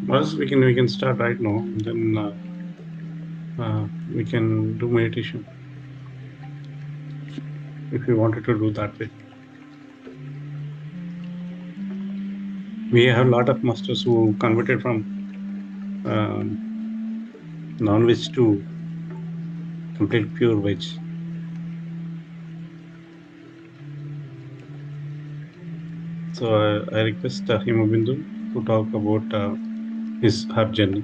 Once we can start right now, and then we can do meditation if you wanted to do that way. We have a lot of masters who converted from um, non-veg to complete pure veg. So I request Himabindu to talk about her journey.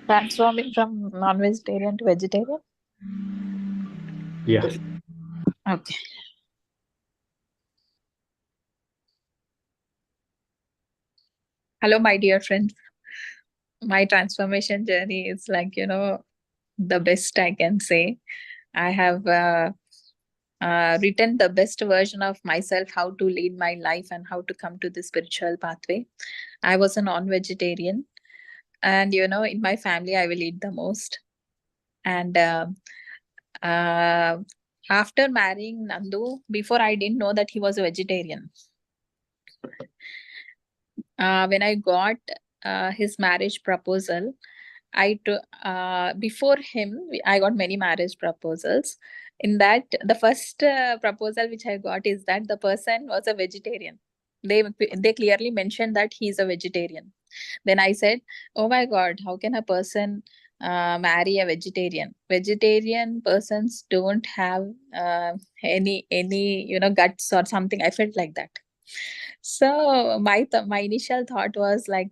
Transforming from non-vegetarian to vegetarian. Yeah. Okay. Hello, my dear friends. My transformation journey is like, the best I can say. I have written the best version of myself, how to lead my life and how to come to the spiritual pathway. I was a non-vegetarian, and in my family, I will eat the most. And uh, after marrying Nandu, before I didn't know that he was a vegetarian. When I got his marriage proposal, before him, I got many marriage proposals. In that, the first proposal which I got is that the person was a vegetarian. They clearly mentioned that he's a vegetarian. Then I said, "Oh my God, how can a person marry a vegetarian? Vegetarian persons don't have any guts or something." I felt like that. So my initial thought was like,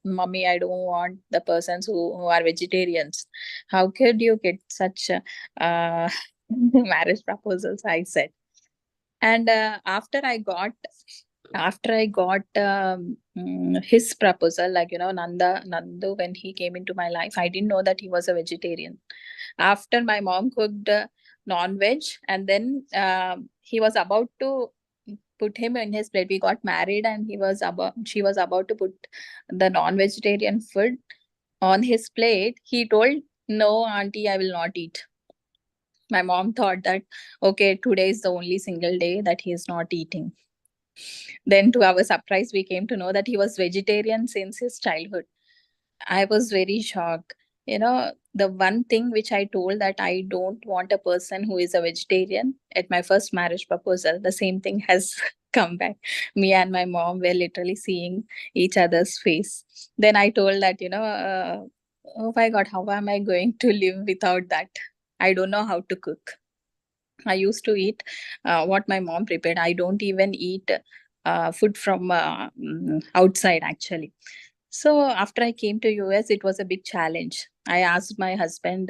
mommy, I don't want the persons who are vegetarians. How could you get such marriage proposals? I said. And after I got his proposal, like Nandu, when he came into my life, I didn't know that he was a vegetarian. After my mom cooked non-veg, and then he was about to put him in his plate. We got married, and she was about to put the non-vegetarian food on his plate. He told, "No, auntie, I will not eat." My mom thought that, okay, today is the only single day that he is not eating. Then, to our surprise, we came to know that he was vegetarian since his childhood. I was very shocked. The one thing which I told, that I don't want a person who is a vegetarian, at my first marriage proposal, the same thing has come back. Me and my mom were literally seeing each other's face. Then I told that, oh my God, how am I going to live without that? I don't know how to cook. I used to eat what my mom prepared. I don't even eat food from outside, actually. So after I came to US, it was a big challenge. I asked my husband,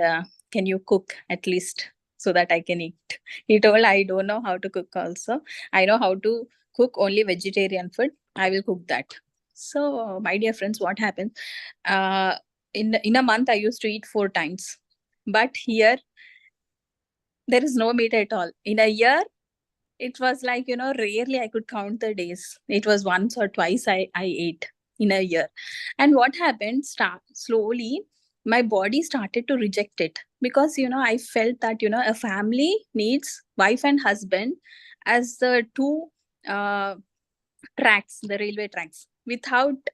"Can you cook at least so that I can eat?" He told, "I don't know how to cook. Also, I know how to cook only vegetarian food. I will cook that." So, my dear friends, what happened? Uh, in a month, I used to eat 4 times, but here there is no meat at all. In a year, it was like, rarely I could count the days. It was once or twice I ate in a year. And what happened, slowly, my body started to reject it, because, I felt that, a family needs wife and husband as the two uh, tracks, the railway tracks. Without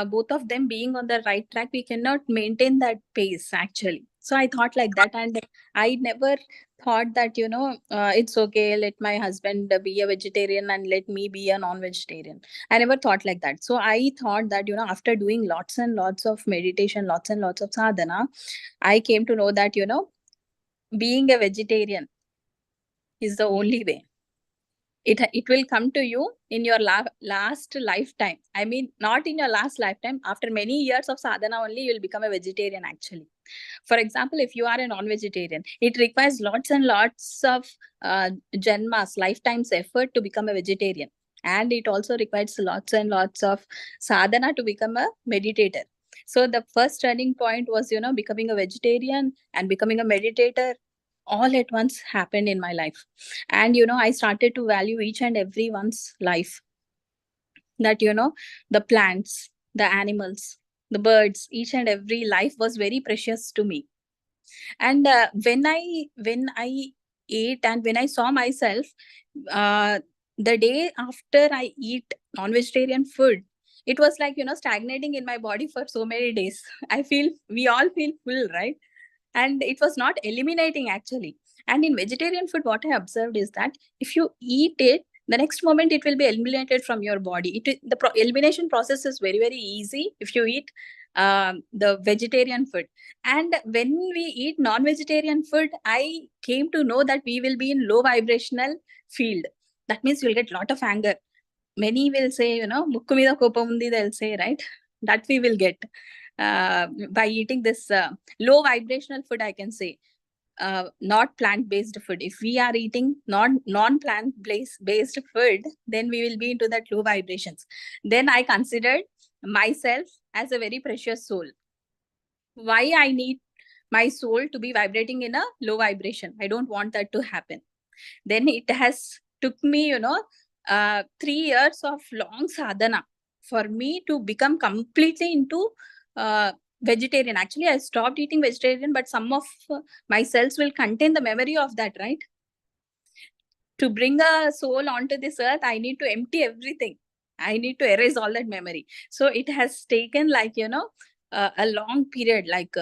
both of them being on the right track, we cannot maintain that pace, actually. So I thought like that, and I never thought that, it's okay, let my husband be a vegetarian and let me be a non-vegetarian. I never thought like that. So I thought that, after doing lots and lots of meditation, lots and lots of sadhana, I came to know that, being a vegetarian is the only way. It will come to you in your last lifetime. I mean, not in your last lifetime. After many years of sadhana only, you will become a vegetarian, actually. For example, if you are a non-vegetarian, it requires lots and lots of janmas, lifetimes effort to become a vegetarian. And it also requires lots and lots of sadhana to become a meditator. So the first turning point was, becoming a vegetarian and becoming a meditator, all at once happened in my life. And I started to value each and every one's life. That, the plants, the animals, the birds, each and every life was very precious to me. And when I ate and when I saw myself, uh, the day after I eat non-vegetarian food, it was like, stagnating in my body for so many days. We all feel full, right? And it was not eliminating actually. And in vegetarian food, what I observed is that if you eat it, the next moment it will be eliminated from your body. Elimination process is very, very easy if you eat the vegetarian food. And when we eat non-vegetarian food, I came to know that we will be in low vibrational field. That means you'll get lot of anger. Many will say, mukku meeda kopam undi, they'll say, right? That we will get by eating this low vibrational food, I can say. Not plant based food. If we are eating non plant based food, then we will be into that low vibrations. Then I considered myself as a very precious soul. Why I need my soul to be vibrating in a low vibration? I don't want that to happen. Then it has took me 3 years of long sadhana for me to become completely into vegetarian. Actually, I stopped eating vegetarian, but some of my cells will contain the memory of that, right? To bring a soul onto this earth, I need to empty everything. I need to erase all that memory. So it has taken a long period, like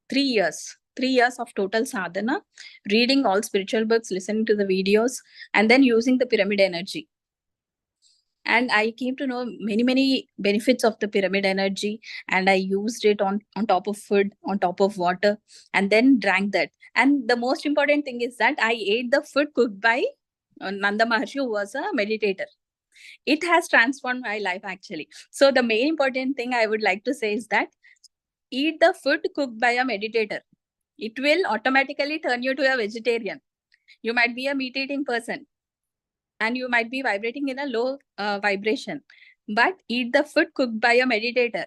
3 years. 3 years of total sadhana, reading all spiritual books, listening to the videos, and then using the pyramid energy. And I came to know many, many benefits of the pyramid energy, and I used it on top of food, on top of water, and then drank that. And the most important thing is that I ate the food cooked by Nanda Maharshi, who was a meditator. It has transformed my life actually. So the main important thing I would like to say is that eat the food cooked by a meditator. It will automatically turn you to a vegetarian. You might be a meat eating person and you might be vibrating in a low vibration, but eat the food cooked by a meditator.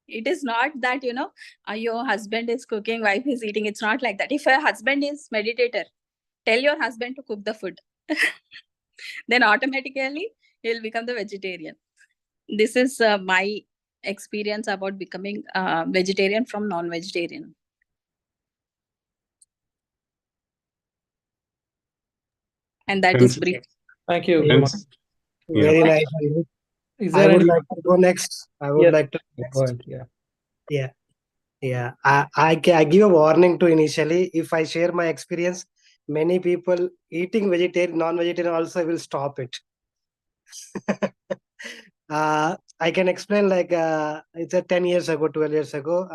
It is not that your husband is cooking, wife is eating. It's not like that. If a husband is meditator, tell your husband to cook the food. Then automatically he'll become the vegetarian. This is my experience about becoming vegetarian from non-vegetarian. And that is brief. Thank you. Hence, Very yeah. nice. Anirudh. Is I there would any? like to go next. I would Yes, like to go ahead. Yeah. Yeah, yeah. I give a warning to initially. If I share my experience, many people eating vegetarian, non-vegetarian also will stop it. I can explain like it's a 10 years ago, 12 years ago.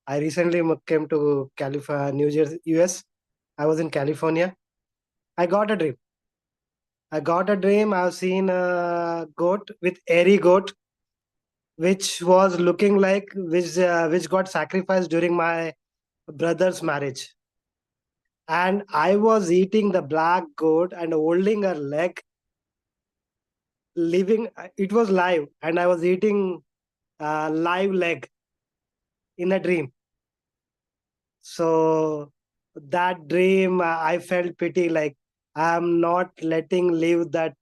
I recently came to California, New Jersey, US. I was in California. I got a dream. I've seen a goat with airy goat, which was looking like which got sacrificed during my brother's marriage. And I was eating the black goat and holding her leg, living. It was live, and I was eating live leg in a dream. So that dream, I felt pity. Like I'm not letting live that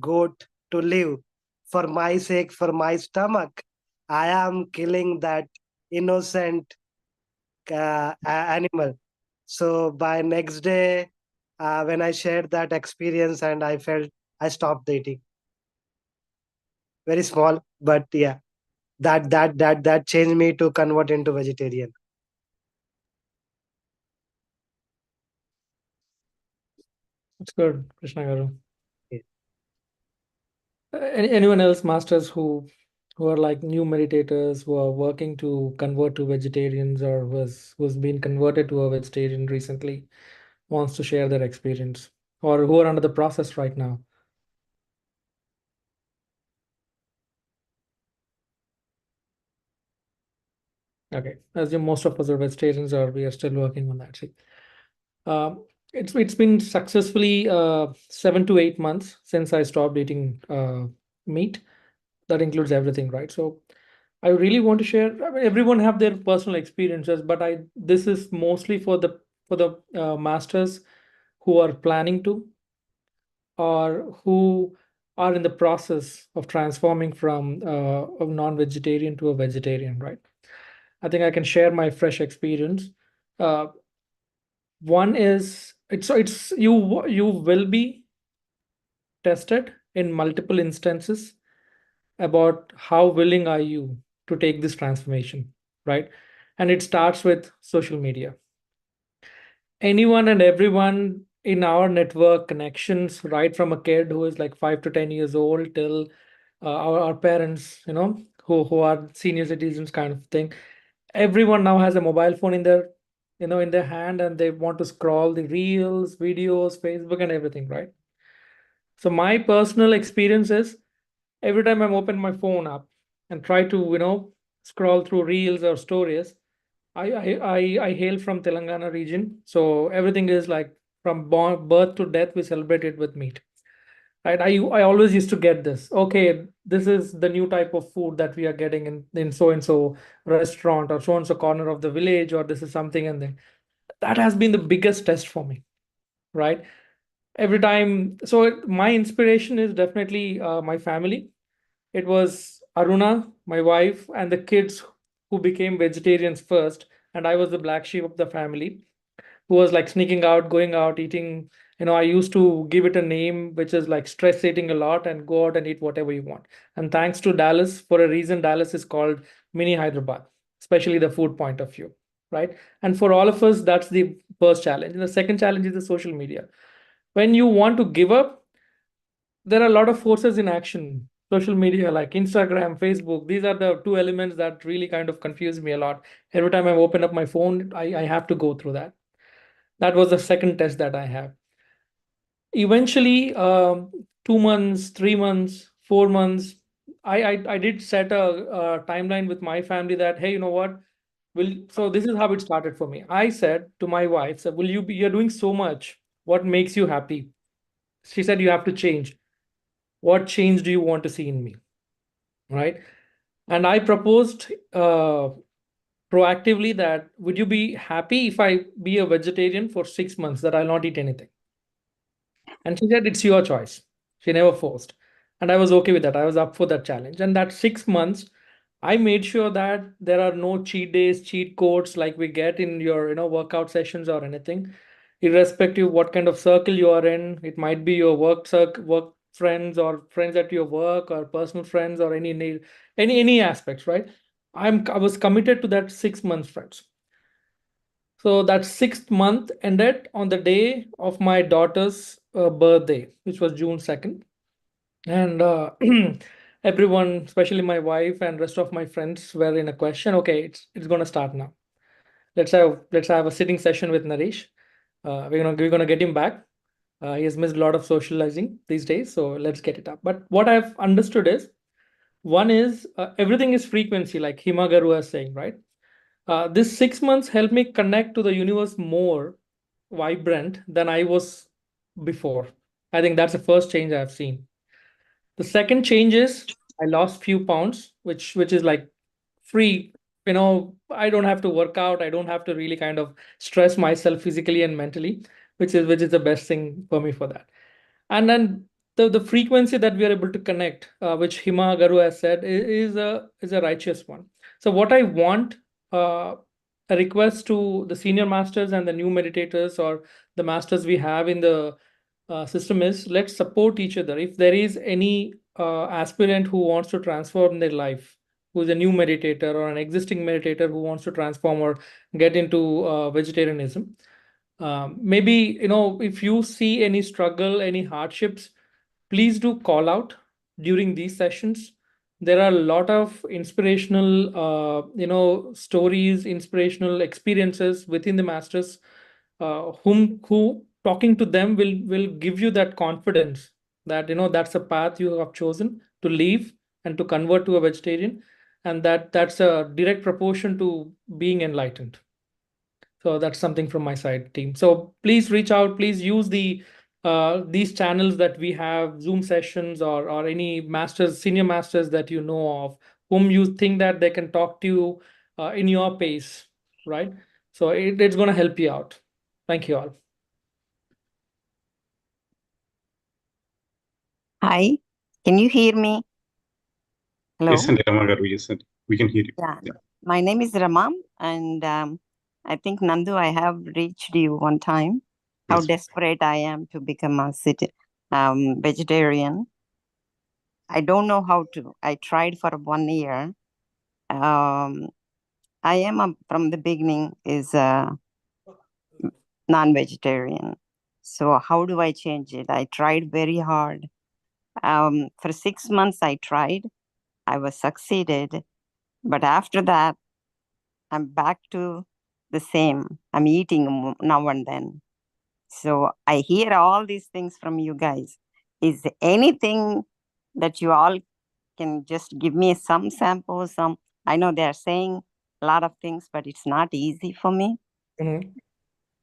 goat to live for my sake, for my stomach. I am killing that innocent animal. So by next day, when I shared that experience, and I stopped eating. Very small, but yeah, that changed me to convert into vegetarian. That's good, Krishna Garu. Yeah. Anyone else, masters, who are like new meditators who are working to convert to vegetarians or was been converted to a vegetarian recently, wants to share their experience, or who are under the process right now? Okay, as most of us are vegetarians, or we are still working on that. See, it's been successfully 7 to 8 months since I stopped eating meat. That includes everything, right? So I really want to share. I mean, everyone have their personal experiences, but this is mostly for the masters who are planning to, or who are in the process of transforming from a non-vegetarian to a vegetarian, right? I think I can share my fresh experience. One is it's you will be tested in multiple instances about how willing are you to take this transformation, right? And it starts with social media. Anyone and everyone in our network connections, right from a kid who is like 5 to 10 years old till our parents, who are senior citizens kind of thing. Everyone now has a mobile phone in their, in their hand, and they want to scroll the reels, videos, Facebook, and everything, right? So my personal experience is every time I'm open my phone up and try to, scroll through reels or stories, I hail from Telangana region, so everything is like from birth to death we celebrate it with meat, right? I always used to get this. Okay, this is the new type of food that we are getting in so and so restaurant or so and so corner of the village, or this is something, and then that has been the biggest test for me, right? Every time, so my inspiration is definitely my family. It was Aruna, my wife, and the kids who became vegetarians first, and I was the black sheep of the family who was like sneaking out, going out, eating. I used to give it a name which is like stress eating a lot and go out and eat whatever you want. And thanks to Dallas, for a reason, Dallas is called mini Hyderabad, especially the food point of view, right? And for all of us, that's the first challenge. And the second challenge is the social media. When you want to give up, there are a lot of forces in action. Social media like Instagram, Facebook, these are the two elements that really kind of confuse me a lot. Every time I open up my phone, I have to go through that. That was the second test that I have. Eventually, 2 months, 3 months, 4 months, I did set a timeline with my family that, hey, you know what? So this is how it started for me. I said to my wife, so will you be, you're doing so much. What makes you happy? She said, you have to change. What change do you want to see in me? Right. And I proposed proactively that would you be happy if I be a vegetarian for 6 months, that I'll not eat anything? And she said, it's your choice. She never forced. And I was okay with that. I was up for that challenge. And that 6 months, I made sure that there are no cheat days, cheat codes like we get in your, workout sessions or anything. Irrespective what kind of circle you are in, it might be your work friends or friends at your work or personal friends or any aspects, right? I was committed to that 6 months, friends. So that 6th month ended on the day of my daughter's birthday, which was June 2nd. And everyone, especially my wife and rest of my friends, were in a question. Okay, it's gonna start now. Let's have a sitting session with Naresh. We're gonna get him back. He has missed a lot of socializing these days, so let's get it up. But what I've understood is, one is everything is frequency, like Himagaru was saying, right? This 6 months helped me connect to the universe more vibrant than I was before. I think that's the first change I've seen. The second change is I lost few pounds, which is like free. I don't have to work out. I don't have to really kind of stress myself physically and mentally, which is the best thing for me for that. And then the frequency that we are able to connect, which Hima Garu has said, is a righteous one. So what I want, a request to the senior masters and the new meditators or the masters we have in the system is, let's support each other. If there is any aspirant who wants to transform their life, who is a new meditator or an existing meditator who wants to transform or get into vegetarianism, maybe, if you see any struggle, any hardships, please do call out during these sessions. There are a lot of inspirational, stories, inspirational experiences within the masters, who talking to them will give you that confidence that, that's a path you have chosen to leave and to convert to a vegetarian, and that's a direct proportion to being enlightened. So that's something from my side, team. So please reach out. Please use these channels that we have, Zoom sessions or any masters, senior masters that you know of, whom you think that they can talk to you in your pace, right? So it's going to help you out. Thank you all. Hi, can you hear me? Hello. Yes, and Rama Garu, yes, and we can hear you. Yeah, my name is Rama, and I think Nandu, I have reached you one time. how Yes. desperate I am to become a vegetarian. I don't know how to. I tried for 1 year. Um, I am from the beginning is non-vegetarian. So how do I change it? I tried very hard. For 6 months, I tried. I was succeeded, but after that, I'm back to the same. I'm eating now and then. So I hear all these things from you guys. Is there anything that you all can just give me some samples? Some, I know they are saying a lot of things, but it's not easy for me. Mhm.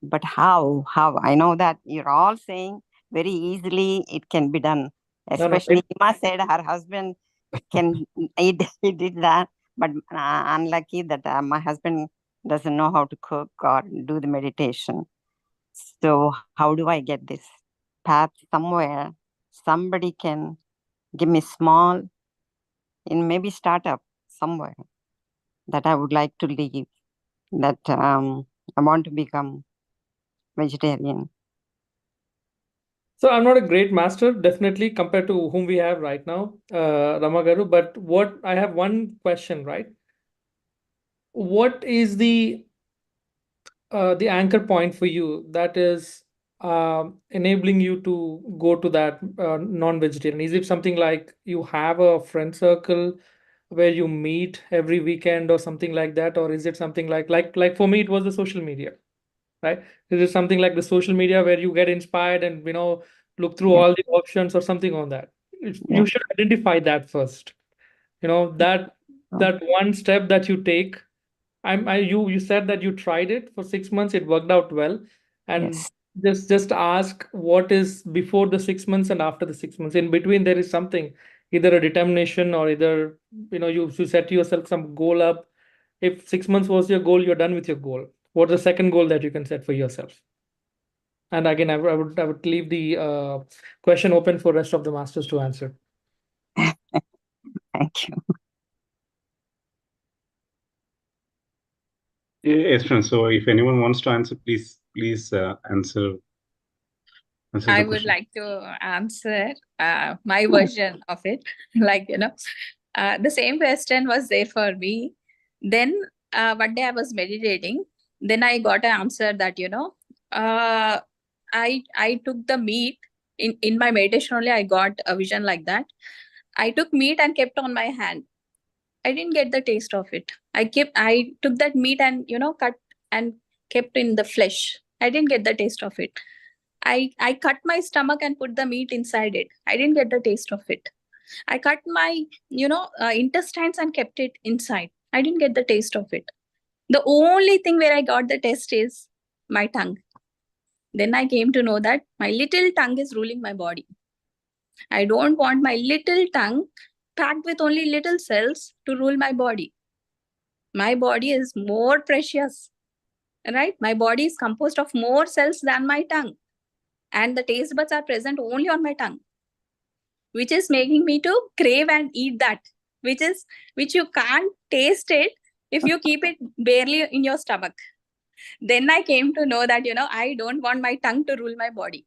But how? How? I know that you're all saying very easily it can be done. No, Especially Hima said her husband can he did that, but unlucky that my husband doesn't know how to cook or do the meditation. So how do I get this path somewhere? Somebody can give me small in maybe startup somewhere that I would like to leave. That I want to become vegetarian. So I'm not a great master, definitely compared to whom we have right now, Ramagaru. But what I have one question, right? What is the anchor point for you that is enabling you to go to that non-vegetarian? Is it something like you have a friend circle where you meet every weekend or something like that, or is it something like for me it was the social media, right? Is it something like the social media where you get inspired and look through Yes, all the options or something on that? You yes. should identify that first. That one step that you take. You said that you tried it for 6 months, it worked out well. And Yes. just ask what is before the 6 months and after the 6 months. In between, there is something, either a determination or either, you set yourself some goal up. If 6 months was your goal, you're done with your goal. What's the second goal that you can set for yourself? And again, I would leave the question open for rest of the masters to answer. Thank you. Yes, friends. So if anyone wants to answer, please answer I the would question. like to answer my version of it. Like, the same question was there for me. Then one day I was meditating. Then I got an answer that, I took the meat in my meditation only. I got a vision like that. I took meat and kept on my hand. I didn't get the taste of it. I took that meat and cut and kept in the flesh. I didn't get the taste of it. I cut my stomach and put the meat inside it. I didn't get the taste of it. I cut my intestines and kept it inside. I didn't get the taste of it. The only thing where I got the taste is my tongue. Then I came to know that my little tongue is ruling my body. I don't want my little tongue packed with only little cells to rule my body. My body is more precious, right? My body is composed of more cells than my tongue. And the taste buds are present only on my tongue, which is making me to crave and eat that, which you can't taste it if you keep it barely in your stomach. Then I came to know that, I don't want my tongue to rule my body.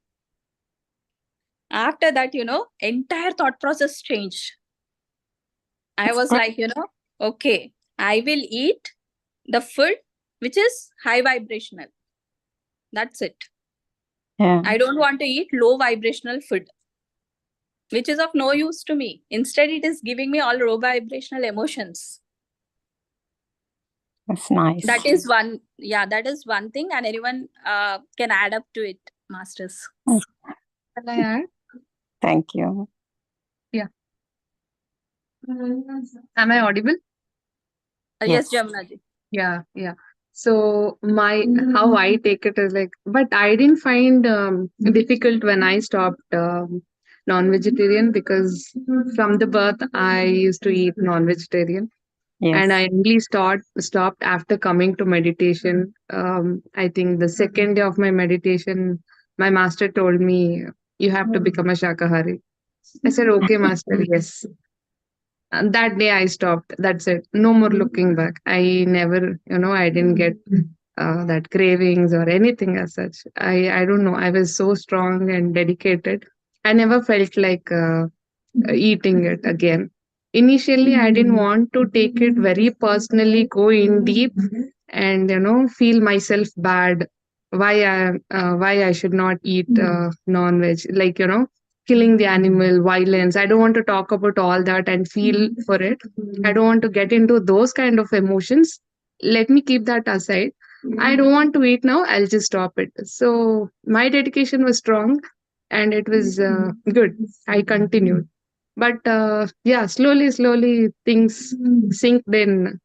After that, entire thought process changed. I was like, okay, I will eat the food which is high vibrational. That's it. Yeah. I don't want to eat low vibrational food, which is of no use to me. Instead, it is giving me all low vibrational emotions. That's nice. That is one, that is one thing, and anyone can add up to it, masters. Mm. Can I add? Thank you. Am I audible? Yes, Yes. Jamna ji. Yeah. So how I take it is like, but I didn't find difficult when I stopped non-vegetarian, because from the birth I used to eat non-vegetarian, and I Yes. only stopped after coming to meditation. I think the second day of my meditation, my master told me, "You have to become a Shakahari." I said, "Okay, master, yes." And that day I stopped. That's it. No more looking back. I never, I didn't get that cravings or anything as such. I don't know. I was so strong and dedicated. I never felt like eating it again. Initially, I didn't want to take it very personally, go in deep, and feel myself bad. Why I should not eat non-veg? Like killing the animal, violence. I don't want to talk about all that and feel for it. I don't want to get into those kind of emotions. Let me keep that aside. I don't want to eat now. I'll just stop it. So my dedication was strong and it was good. I continued. But yeah, slowly things sinked in.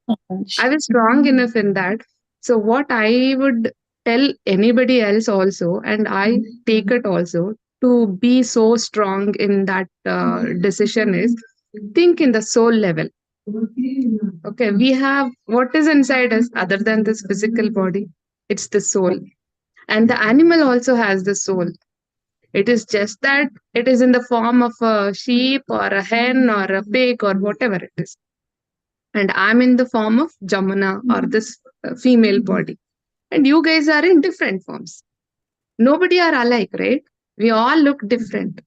I was strong enough in that. So what I would tell anybody else also, and I take it also, to be so strong in that decision is think in the soul level. Okay, we have what is inside us other than this physical body. It's the soul. And the animal also has the soul. It is just that it is in the form of a sheep or a hen or a pig or whatever it is. And I'm in the form of Jamuna or this female body. And you guys are in different forms. Nobody are alike, right? We all look different.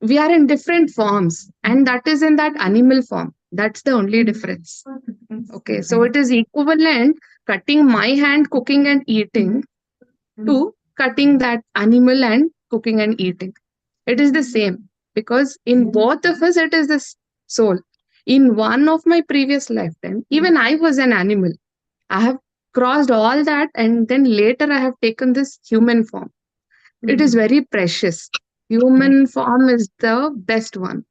We are in different forms, and that is in that animal form. That's the only difference. Okay, so it is equivalent cutting my hand, cooking and eating, to cutting that animal and cooking and eating. It is the same because in both of us, it is the soul. In one of my previous lifetime, even I was an animal. I have crossed all that, and then later I have taken this human form. It is very precious. Human form is the best one.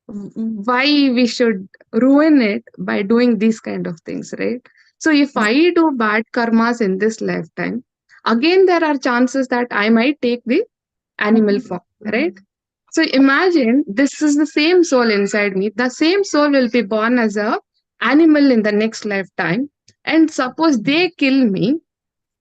Why we should ruin it by doing these kind of things, right? So if I do bad karmas in this lifetime, again there are chances that I might take the animal form, right? So imagine this is the same soul inside me. The same soul will be born as a animal in the next lifetime. And suppose they kill me,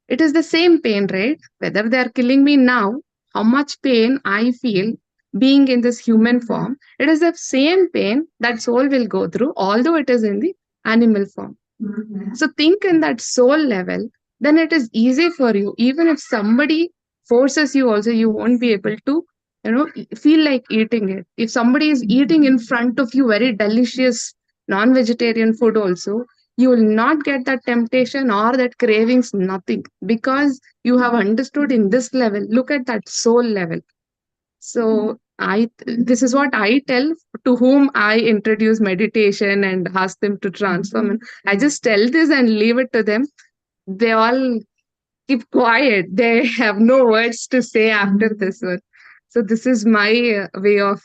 it is the same pain, right? Whether they are killing me now, how much pain I feel being in this human form, it is the same pain that soul will go through, although it is in the animal form. So think in that soul level, then it is easy for you. Even if somebody forces you, also, you won't be able to, feel like eating it. If somebody is eating in front of you very delicious non-vegetarian food, also, you will not get that temptation or that cravings, nothing, because you have understood in this level. Look at that soul level. So this is what I tell to whom I introduce meditation and ask them to transform. And I just tell this and leave it to them. They all keep quiet. They have no words to say after this one. So this is my way of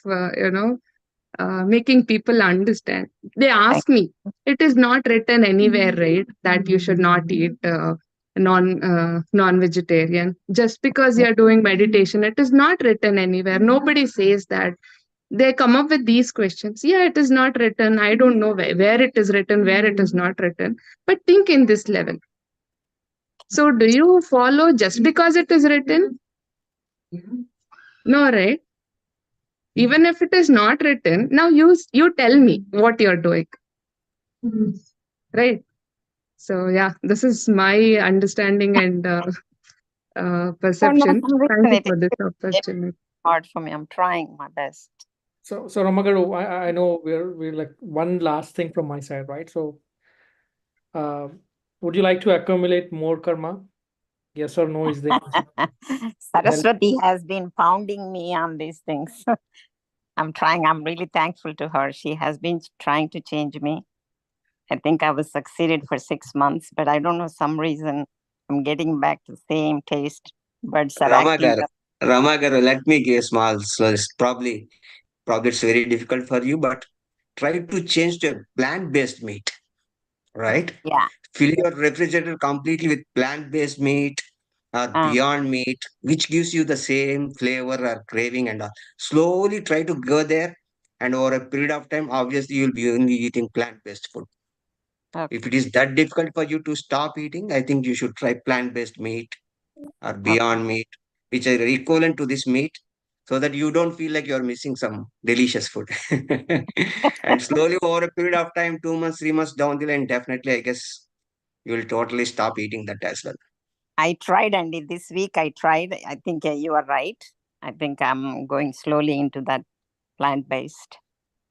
making people understand. They ask me, it is not written anywhere, right, that you should not eat non-vegetarian. Just because you're doing meditation, it is not written anywhere. Nobody says that. They come up with these questions. Yeah, it is not written. I don't know where it is written, where it is not written. But think in this level. So do you follow just because it is written? No, right? Even if it is not written, now you tell me what you're doing. Right? So yeah, this is my understanding and perception. Thank you for this opportunity. Hard for me. I'm trying my best. So Ramagaru, I know we're like one last thing from my side, right? So would you like to accumulate more karma? Yes or no is the answer. Saraswati has been pounding me on these things. I'm trying. I'm really thankful to her. She has been trying to change me. I think I was succeeded for 6 months, but I don't know, some reason I'm getting back to the same taste. Buds are acting. Ramagaru, let me give a small suggestion. Probably it's very difficult for you, but try to change to a plant-based meat, right? Yeah. Fill your refrigerator completely with plant-based meat or beyond meat, which gives you the same flavor or craving and all. Slowly try to go there, and over a period of time, obviously you'll be only eating plant-based food. Okay. If it is that difficult for you to stop eating, I think you should try plant-based meat or beyond meat, which are equivalent to this meat, so that you don't feel like you're missing some delicious food. And slowly over a period of time, 2 months, 3 months down the line, definitely, I guess you will totally stop eating that as well. I tried, Andy. This week I tried. I think you are right. I think I'm going slowly into that plant-based.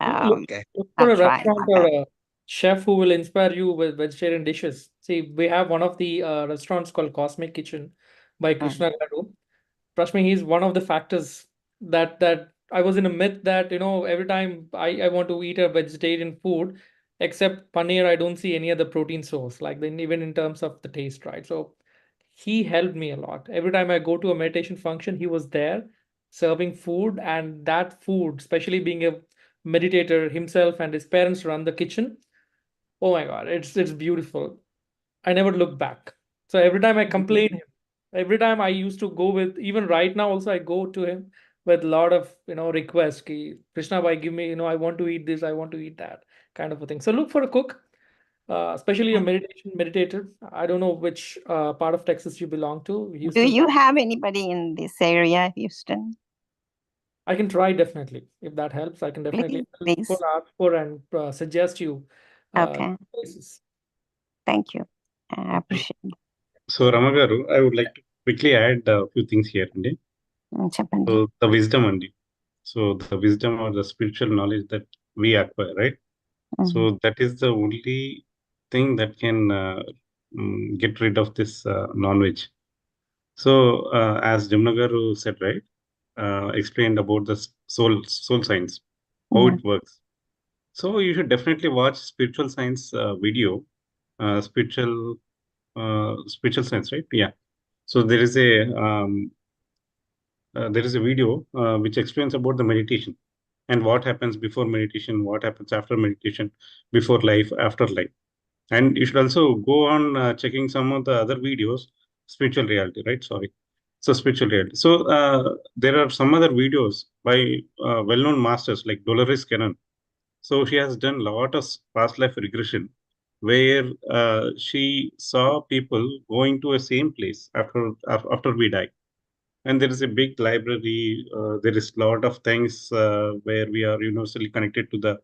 Look, Okay. look for I'll a try restaurant my or best. a chef who will inspire you with vegetarian dishes. See, we have one of the restaurants called Cosmic Kitchen by Krishna Gadu. Trust me, he's one of the factors that I was in a myth that, every time I want to eat a vegetarian food, except paneer, I don't see any other protein source, like then even in terms of the taste, right? So he helped me a lot. Every time I go to a meditation function, he was there serving food, and that food, especially being a meditator himself and his parents run the kitchen. Oh my God, it's beautiful. I never look back. So every time I complain him, every time I used to go with, even right now also I go to him with a lot of requests. Ki, Krishna, bhai, give me, I want to eat this, I want to eat that, kind of a thing. So look for a cook, especially a meditation meditator. I don't know which part of Texas you belong to. Do Houston. you have anybody in this area, Houston? I can try definitely if that helps. I can definitely Please. ask for and suggest you Okay. places. Thank you. I appreciate it. So Ramagaru, I would like to quickly add a few things here. Chapandi. So the wisdom only. So the wisdom or the spiritual knowledge that we acquire, right? So that is the only thing that can get rid of this non-veg. So as Jamnagaru said, right, explained about the soul science, how it works. So you should definitely watch spiritual science video, spiritual science, right? Yeah. So there is a video which explains about the meditation and what happens before meditation, what happens after meditation, before life, after life. And you should also go on checking some of the other videos, spiritual reality, right? Sorry. So spiritual reality. So there are some other videos by well-known masters like Dolores Cannon. So she has done a lot of past life regression where she saw people going to a same place after we die. And there is a big library. There is a lot of things where we are universally connected to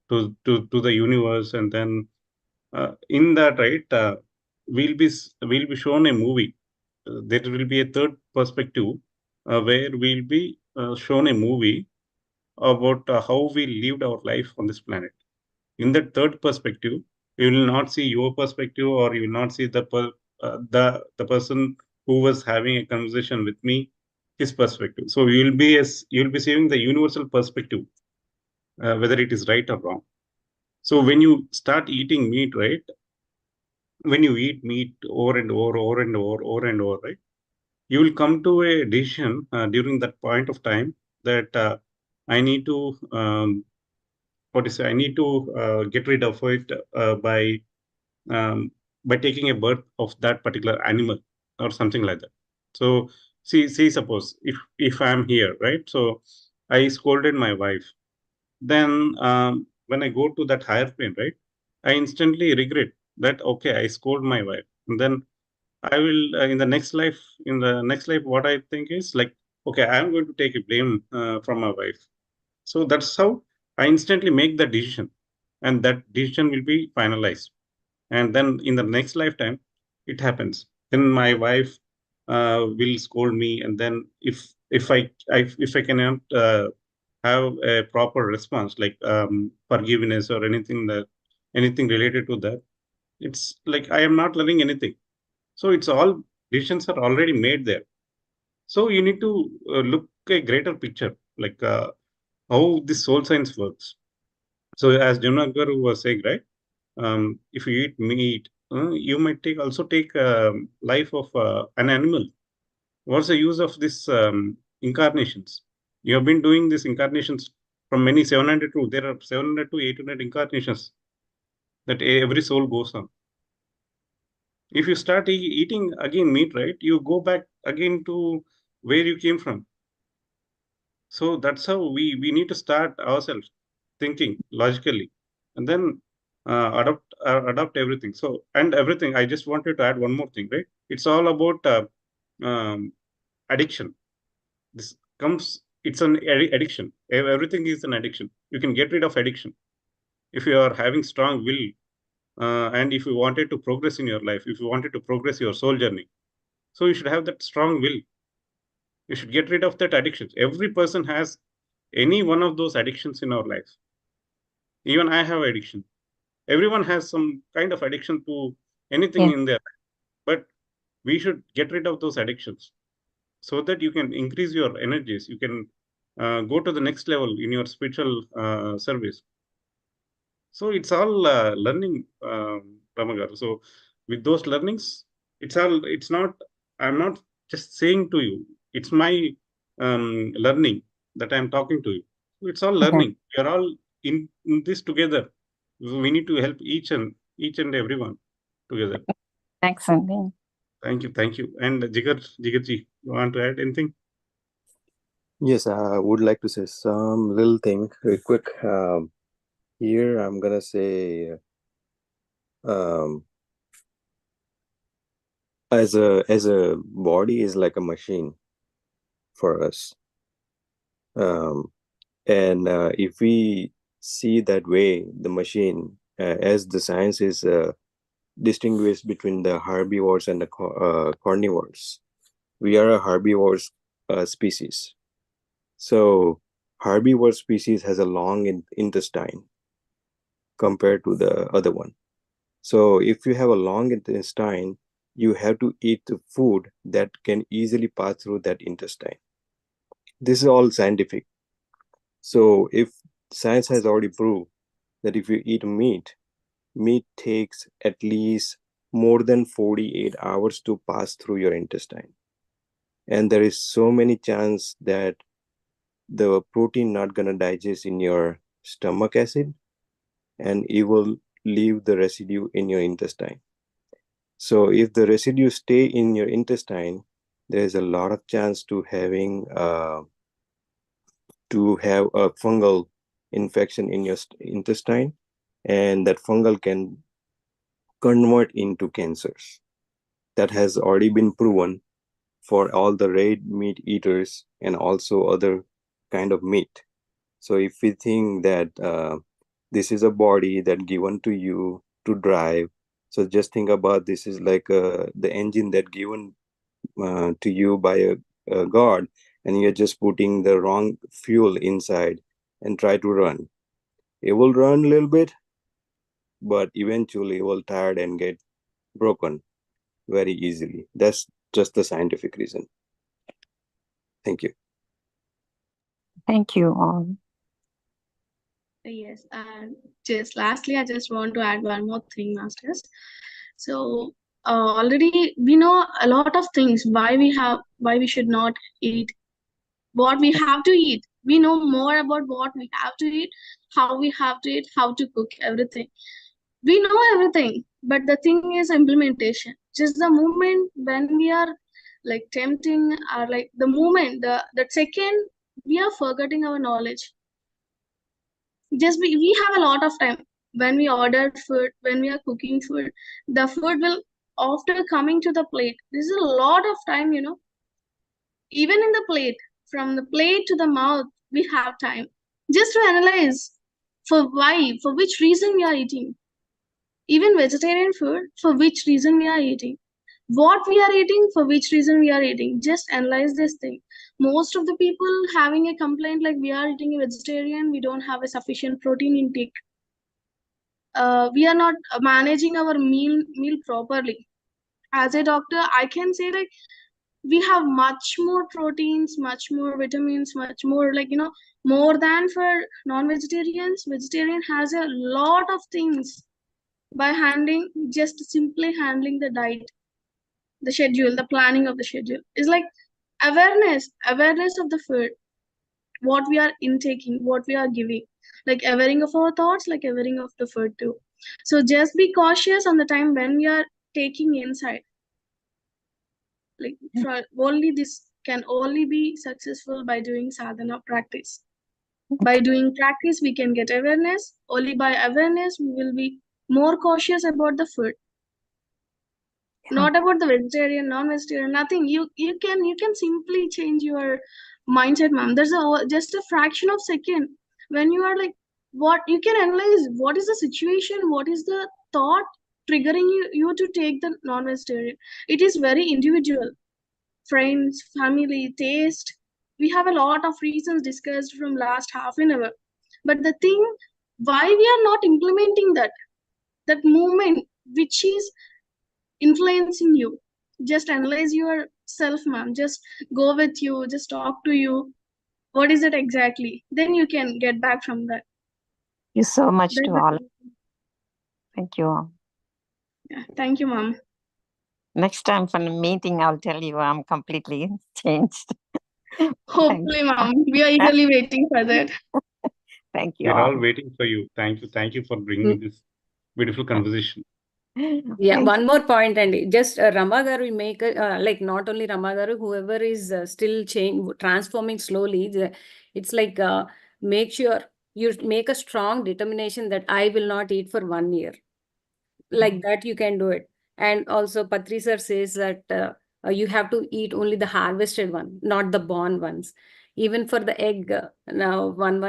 to the universe, and then in that, right, we'll be shown a movie. There will be a third perspective where we'll be shown a movie about how we lived our life on this planet. In that third perspective, you will not see your perspective, or you will not see the person who was having a conversation with me, his perspective. So you'll be seeing the universal perspective, whether it is right or wrong. So when you start eating meat, right, when you eat meat over and over, right, you will come to a decision during that point of time that I need to I need to get rid of it um, by taking a birth of that particular animal or something like that. So see, suppose if I'm here, right? So I scolded my wife. Then when I go to that higher plane, right, I instantly regret that. Okay, I scold my wife, and then I will in the next life, what I think is like, okay, I am going to take a blame from my wife. So that's how I instantly make the decision, and that decision will be finalized. And then in the next lifetime, it happens. Then my wife will scold me, and then if I cannot have a proper response, like forgiveness or anything related to that, it's like I am not learning anything. So it's all decisions are already made there. So you need to look a greater picture, like how this soul science works. So as Junagaru was saying, right? If you eat meat, you might take life of an animal. What's the use of this incarnations? You have been doing these incarnations from many 700 to there are 700 to 800 incarnations that every soul goes on. If you start eating again meat, right, you go back again to where you came from. So that's how we need to start ourselves thinking logically, and then adopt everything. So and everything. I just wanted to add one more thing, right? It's all about um, addiction. This comes. It's an addiction. Everything is an addiction. You can get rid of addiction if you are having strong will. And if you wanted to progress in your life, if you wanted to progress your soul journey, so you should have that strong will. You should get rid of that addictions. Every person has any one of those addictions in our life. Even I have addiction. Everyone has some kind of addiction to anything Yeah. in their life. But we should get rid of those addictions so that you can increase your energies. You can go to the next level in your spiritual service. So it's all learning, Ramagar. So with those learnings, it's not, I'm not just saying to you, it's my learning that I'm talking to you. So it's all Okay. learning. We are all in this together. We need to help each and everyone together. Excellent. Thank you. Thank you. And Jigarji, you want to add anything? Yes, I would like to say some little thing real quick. Here I'm gonna say, as a body is like a machine for us, and if we see that way, the machine, as the science is distinguished between the herbivores and the carnivores, we are a herbivores species. So herbivore species has a long intestine compared to the other one. So if you have a long intestine, you have to eat the food that can easily pass through that intestine. This is all scientific. So if science has already proved that if you eat meat takes at least more than 48 hours to pass through your intestine. And there is so many chance that the protein not gonna digest in your stomach acid, and it will leave the residue in your intestine. So if the residue stay in your intestine, there is a lot of chance to have a fungal infection in your intestine, and that fungal can convert into cancers. That has already been proven for all the red meat eaters and also other kind of meat. So if we think that this is a body that given to you to drive, so just think about this is like the engine that given to you by a god, and you're just putting the wrong fuel inside and try to run. It will run a little bit, but eventually it will tired and get broken very easily. That's just the scientific reason. Thank you. Thank you all. Yes, and just lastly, I just want to add one more thing, masters. So already we know a lot of things why we should not eat what we have to eat. We know more about what we have to eat, how we have to eat, how to cook everything. We know everything, but the thing is implementation. Just the moment when we are like tempting, or like the moment, the second we are forgetting our knowledge. We have a lot of time when we order food, when we are cooking food, the food will after coming to the plate. This is a lot of time, even in the plate, from the plate to the mouth, we have time just to analyze for which reason we are eating. Even vegetarian food, for which reason we are eating. What we are eating, for which reason we are eating. Just analyze this thing. Most of the people having a complaint like we are eating a vegetarian, we don't have a sufficient protein intake. We are not managing our meal properly. As a doctor, I can say like we have much more proteins, much more vitamins, much more more than for non-vegetarians. Vegetarian has a lot of things by just simply handling the diet, the schedule, the planning of the schedule is like awareness of the food, what we are intaking, what we are giving, like awareing of our thoughts, like awareing of the food too. So just be cautious on the time when we are taking inside. Like only this can only be successful by doing sadhana practice. By doing practice, we can get awareness. Only by awareness, we will be more cautious about the food. Not about the vegetarian, non-vegetarian, nothing. You can simply change your mindset, ma'am. There's just a fraction of second when you are like, what you can analyze what is the situation, what is the thought triggering you to take the non-vegetarian? It is very individual. Friends, family, taste. We have a lot of reasons discussed from last half an hour. But the thing, why we are not implementing that movement which is influencing you? Just analyze yourself, ma'am. Just go with you, just talk to you. What is it exactly? Then you can get back from that. Thank you so much That's to the all. thing. Thank you all. Yeah, thank you, ma'am. Next time for the meeting, I'll tell you I'm completely changed. Hopefully, ma'am. We are eagerly waiting for that. Thank you We're all all. waiting for you. Thank you. Thank you for bringing this beautiful conversation. Yeah, Thank one more point, and just Rama garu make like not only Rama garu, whoever is still transforming slowly. It's like make sure you make a strong determination that I will not eat for 1 year. Like that you can do it. And also Patri sir says that you have to eat only the harvested one, not the born ones. Even for the egg, now one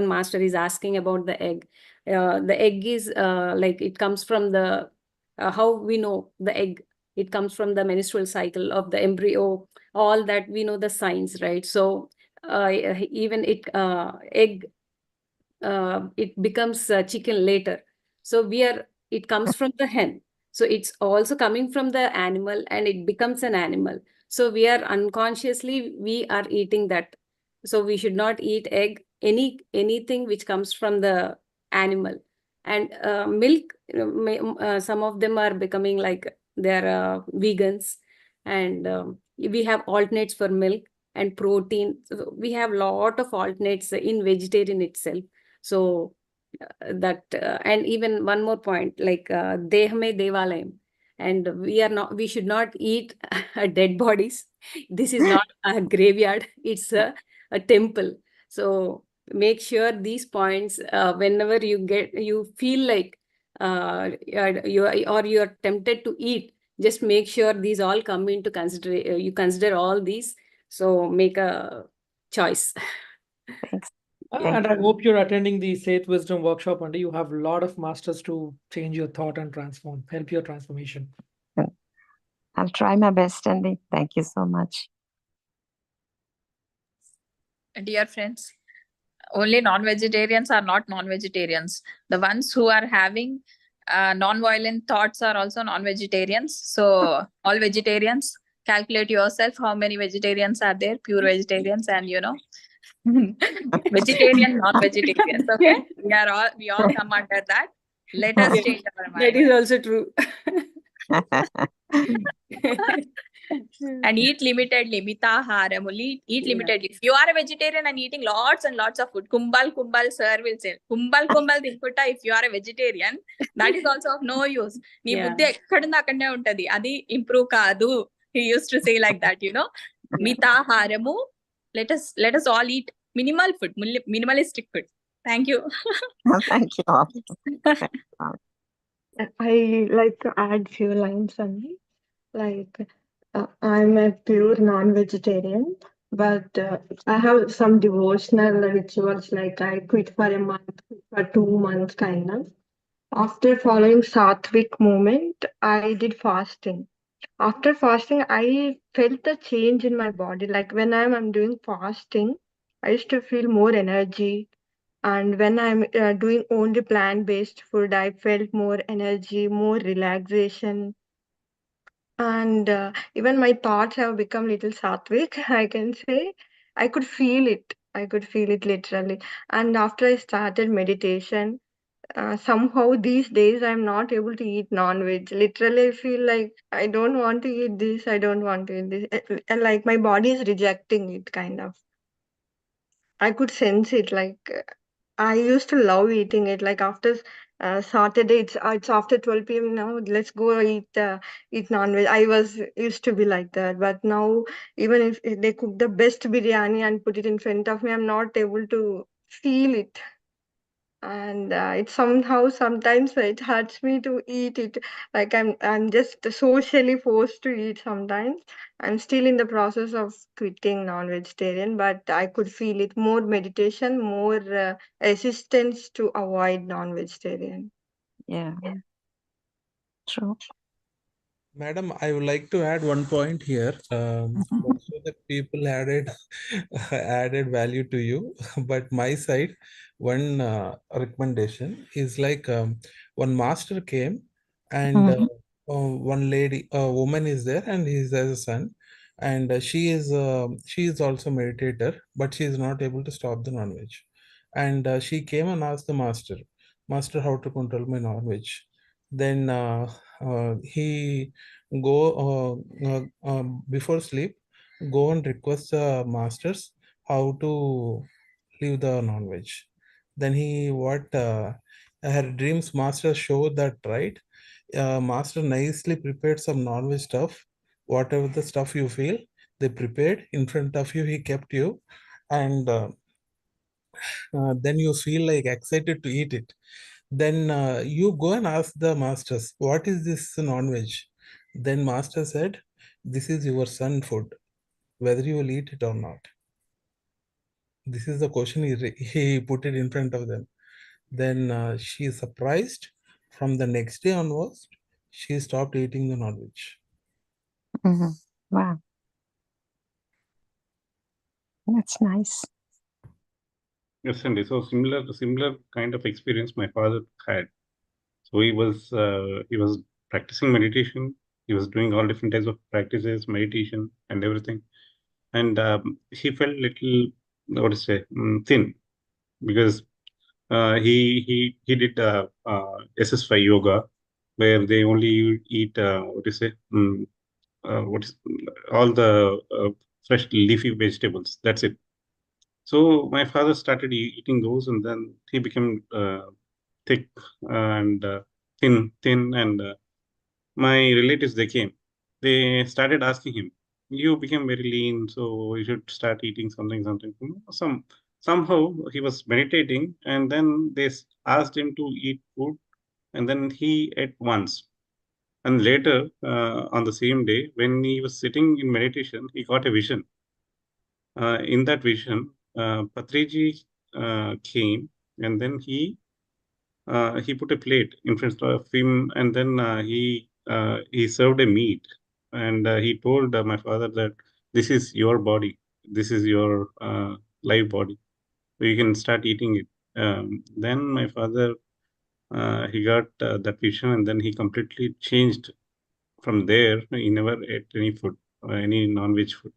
master is asking about the egg. The egg is like it comes from the how we know the egg. It comes from the menstrual cycle of the embryo. All that we know the signs, right? So even egg it becomes chicken later. So it comes from the hen. So it's also coming from the animal and it becomes an animal. So we are unconsciously, we are eating that. So we should not eat egg, anything which comes from the animal. And milk, some of them are becoming like they're vegans. And we have alternates for milk and protein. So we have lot of alternates in vegetarian itself. So and even one more point, like Dehame Devalayam, and we should not eat dead bodies. This is not a graveyard; it's a temple. So make sure these points, whenever you feel like you are tempted to eat, just make sure these all come into consider. You consider all these, so make a choice. Thanks. And I hope you're attending the SETH Wisdom workshop, and you have a lot of masters to change your thought and help your transformation. I'll try my best, Andy. Thank you so much. Dear friends, only non-vegetarians are not non-vegetarians. The ones who are having non-violent thoughts are also non-vegetarians. So all vegetarians, calculate yourself how many vegetarians are there, pure vegetarians, and vegetarian, non-vegetarians. Okay, we all come under that. Let us change our mind. That is also true. And eat limitedly. Mitaharam. Eat limitedly. If you are a vegetarian and eating lots and lots of food, kumbal sir will say, kumbal tinkutta. If you are a vegetarian, that is also of no use. Nee buddhi ekkadunda akadne untadi. Adi improve kaadu. He used to say like that, Mitaharamu. Let us all eat minimal food, minimalistic food. Thank you. Thank you all. I like to add few lines on it. Like, I'm a pure non-vegetarian, but I have some devotional rituals. Like I quit for a month, for 2 months, kind of. After following Sattvic movement, I did fasting. After fasting, I felt the change in my body. Like when I'm doing fasting, I used to feel more energy. And when I'm doing only plant-based food, I felt more energy, more relaxation. And even my thoughts have become little sattvic, I can say. I could feel it. I could feel it literally. And after I started meditation, somehow these days I'm not able to eat non-veg. Literally, I feel like I don't want to eat this. I don't want to eat this. And like my body is rejecting it, kind of. I could sense it. Like I used to love eating it. Like after Saturday, it's after 12 p.m. now. Let's go eat non-veg. I was used to be like that, but now even if they cook the best biryani and put it in front of me, I'm not able to feel it. And it somehow sometimes it hurts me to eat it. Like I'm just socially forced to eat sometimes. I'm still in the process of quitting non-vegetarian, but I could feel it more meditation, more resistance to avoid non-vegetarian. Yeah, true. Madam, I would like to add one point here. Most of the people added added value to you, but my side, one recommendation is like one master came and Mhm. one lady, a woman is there, and he has a son, and she is also meditator, but she is not able to stop the non-veg, and she came and asked the master, master, how to control my non-veg. Then he go before sleep, go and request the masters how to leave the non-veg. Then he what her dreams master showed that, right? Master nicely prepared some non-veg stuff, whatever the stuff you feel, they prepared in front of you, he kept you, and then you feel like excited to eat it. Then you go and ask the masters, what is this non-veg? Then master said, this is your son food, whether you will eat it or not. This is the question he put it in front of them. Then she is surprised. From the next day onwards, she stopped eating the non-veg. Mhm. Wow, that's nice. Yes, and so similar kind of experience my father had. So he was practicing meditation. He was doing all different types of practices, meditation, and everything. And he felt little, what to say, thin, because he did SS5 yoga, where they only eat what do you say, what is all the fresh leafy vegetables. That's it. So my father started eating those, and then he became thick and thin, and my relatives, they came. They started asking him, "You became very lean, so you should start eating something." Somehow he was meditating, and then they asked him to eat food, and then he ate once. And later, on the same day, when he was sitting in meditation, he got a vision. In that vision, Patriji came, and then he put a plate in front of him, and then he served a meat, and he told my father that this is your body, this is your live body, so you can start eating it. Then my father, he got that vision, and then he completely changed. From there, he never ate any food, any non-veg food.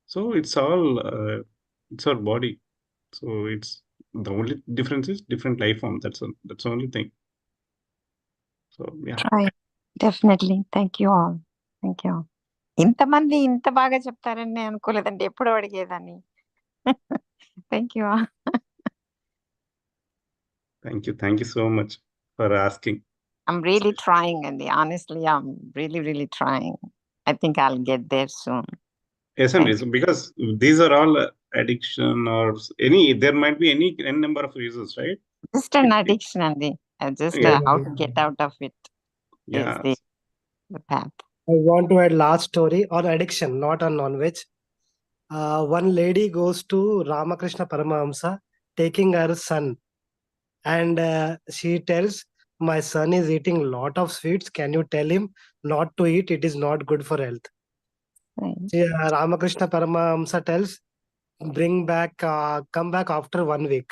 So it's our body. So it's the only difference is different life form. That's the only thing. So yeah. Try. Definitely. Thank you all. Thank you all. ఇంతమంది ఇంత బాగా చెప్తారని నేను అనుకోలేదండి, ఎప్పుడు అడిగేదాన్ని. Thank you. Thank you so much for asking. I'm really trying, and honestly, I'm really, really trying. I think I'll get there soon. Yes, and Thank yes, because these are all addiction or there might be any n number of reasons, right? Just an addiction, Andy. Just Yeah, how to get out of it is yeah. the path. I want to add last story on addiction, not on non-veg. One lady goes to Ramakrishna Paramahamsa taking her son, and she tells, my son is eating lot of sweets, can you tell him not to eat, it is not good for health. Right. Ramakrishna Paramahamsa tells, come back after 1 week.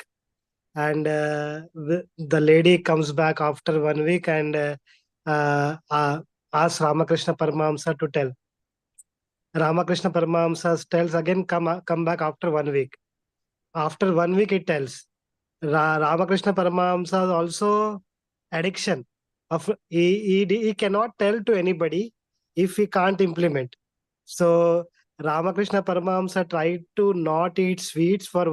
And the lady comes back after 1 week and asks Ramakrishna Paramahamsa to tell. Ramakrishna Paramahamsa tells again, come back after 1 week. After 1 week, it tells. Ramakrishna Paramahamsa also addiction. He cannot tell to anybody if he can't implement. So Ramakrishna Paramahamsa tried to not eat sweets for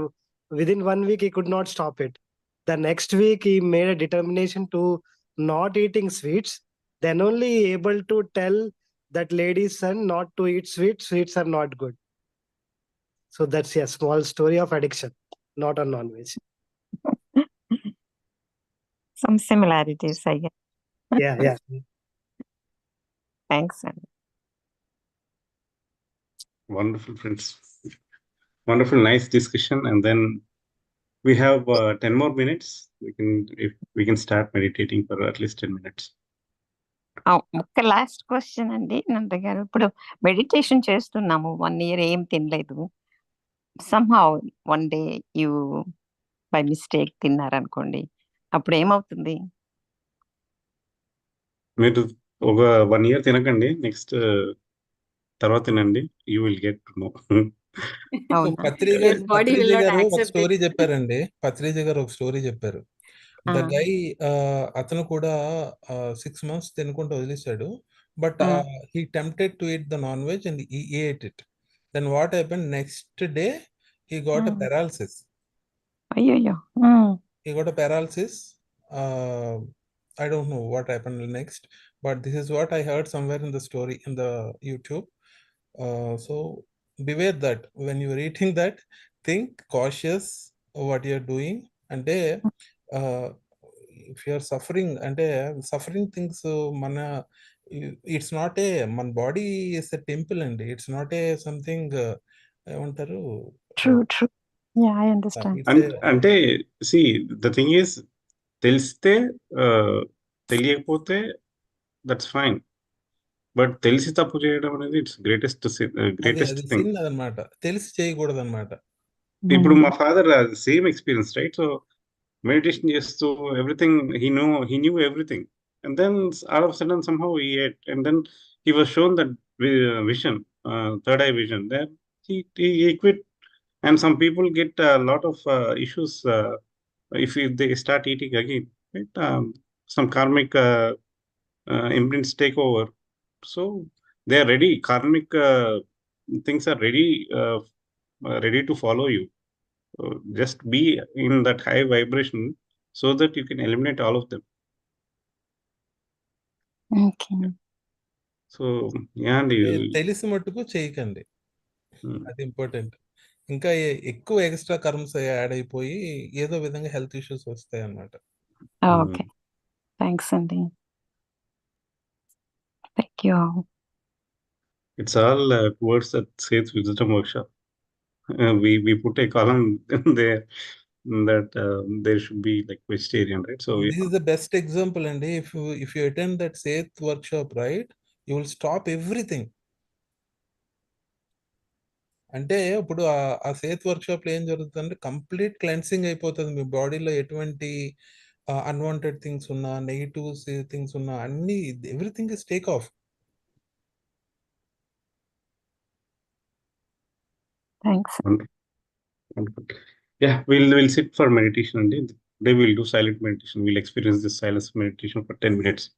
within 1 week. He could not stop it. The next week he made a determination to not eating sweets. Then only he able to tell that lady's son not to eat sweets. Sweets are not good. So that's a small story of addiction, not on non-veg. Some similarities, I guess. Yeah. Thanks, Andy. Wonderful, friends. Wonderful, nice discussion. And then We have 10 more minutes. If we can start meditating for at least 10 minutes. ఒక last question అండి నంద గారు. ఇప్పుడు meditation చేస్తున్నాము 1 year ఏం తినలేదు. somehow one day you by mistake తిన్నారనుకోండి, అప్పుడు ఏమవుతుంది? మీరు ఒక 1 year తినకండి, నెక్స్ట్ తర్వాత తినండి, you will get to know. Your body will Patriji not గారు ఒక accept it. స్టోరీ చెప్పారండి. పత్రిజీ గారు ఒక స్టోరీ చెప్పారు. ద గై అతను కూడా 6 months తినకుండా వదిలేశాడు. But he tempted to eat the non veg and he ate it. Then what happen next day he got a paralysis. అయ్యయ్యో. He got a paralysis. I don't know what happened next, but this is what I heard somewhere in the story in the YouTube. So beware that when you are eating that, think cautious of what you are doing. And if you are suffering, and suffering things, mana, it's not a man body is a temple, and it's not a something. True, true. Yeah, I understand. అంటే see the thing is, తెలిస్తే తెలియకపోతే that's fine, but తెలిసి తప్పు చేయడం అనేది it's greatest thing. అదనమాట, తెలిసి చేయకూడదు అనమాట. ఇప్పుడు మా father same experience, right? So meditation చేస్తూ everything he knew everything, and then all of a sudden somehow he ate, and then he was shown that vision, third eye vision. Then he quit, and some people get a lot of issues if they start eating again, right? Some karmic imprints take over, so they are ready. Karmic things are ready to follow you. Just be in that high vibration so that you can eliminate all of them. Okay. So yeah, and తెలిసి మట్టుకు చేయకండి, అది important. ఇంకా ఎక్కువ extra కర్మ్స్ add అయిపోయి ఏదో విధంగా health issues వస్తాయి అన్నమాట. ఓకే, థ్యాంక్స్ అండి. Thank you. It's all towards that SETH wisdom workshop. We put a column there that there should be like vegetarian, right? So this is the best example, and if you attend that SETH workshop, right, you will stop everything. అంటే ఇప్పుడు ఆ Seth workshop లో ఏం జరుగుతుందంటే complete cleansing అయిపోతుంది. మీ బాడీలో ఎటువంటి unwanted things ఉన్నా, నెగిటివ్ థింగ్స్ ఉన్నా, అన్ని everything is take off. Thanks. wonderful. Yeah, we'll sit for meditation, and today we'll do silent meditation. We'll experience this silence meditation for 10 minutes.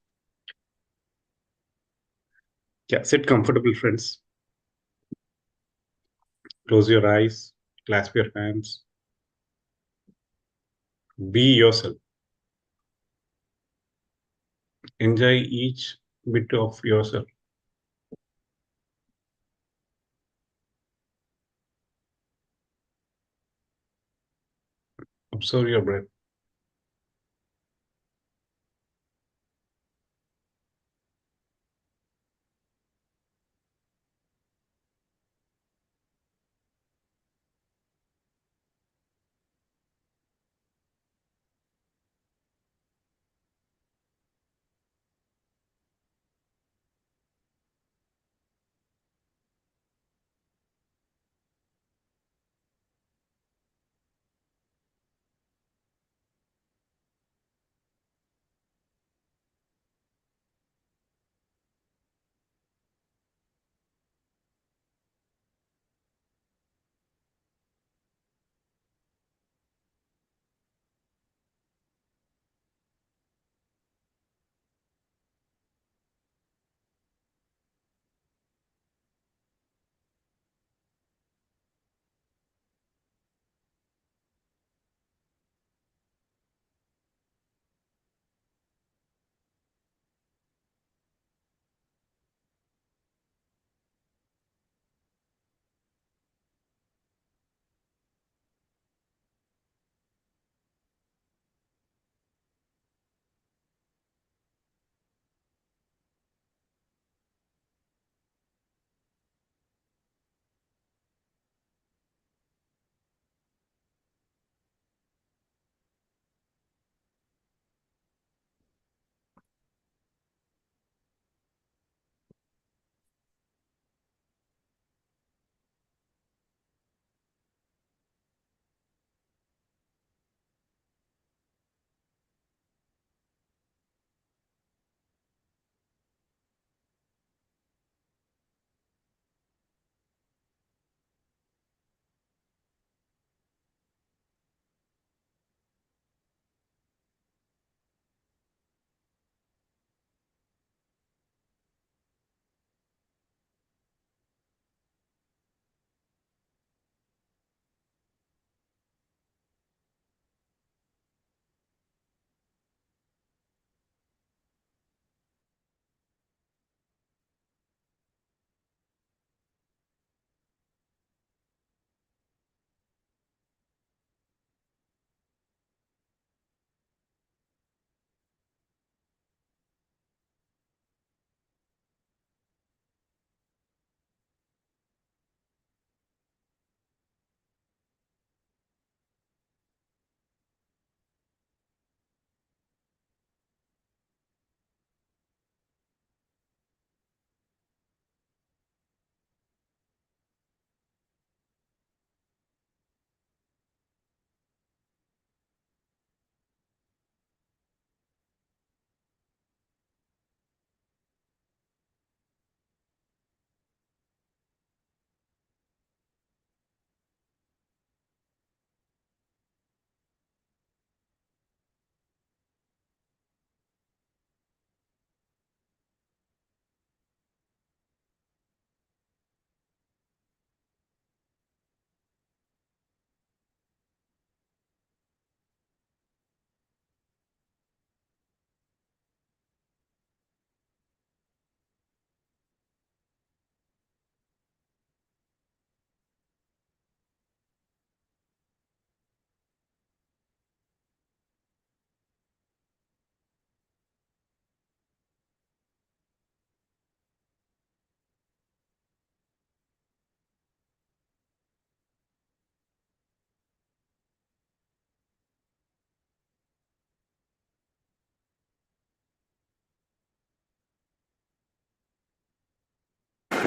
Yeah, sit comfortable, friends. Close your eyes, clasp your hands. Be yourself. Enjoy each bit of yourself. Observe your breath.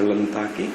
కళ్ళను తాకి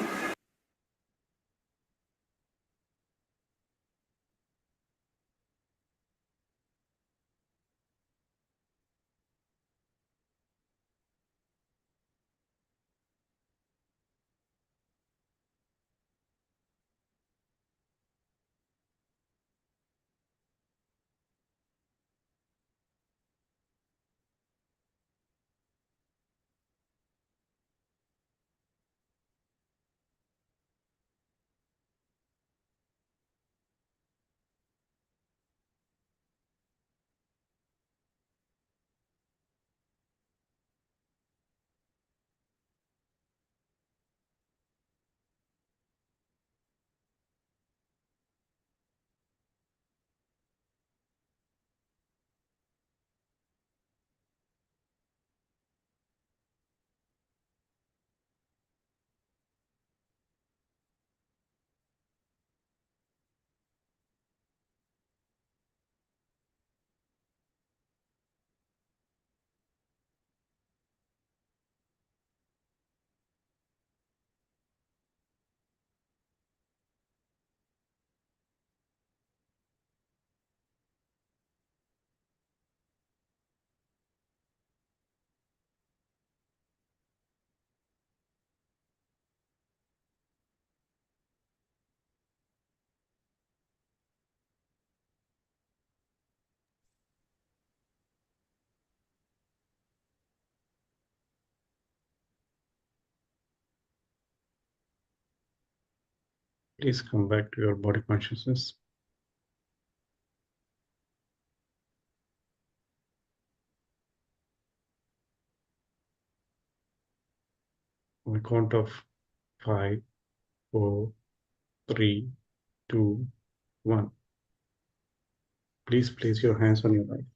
Please come back to your body consciousness. On count of 5, 4, 3, 2, 1. Please place your hands on your eyes.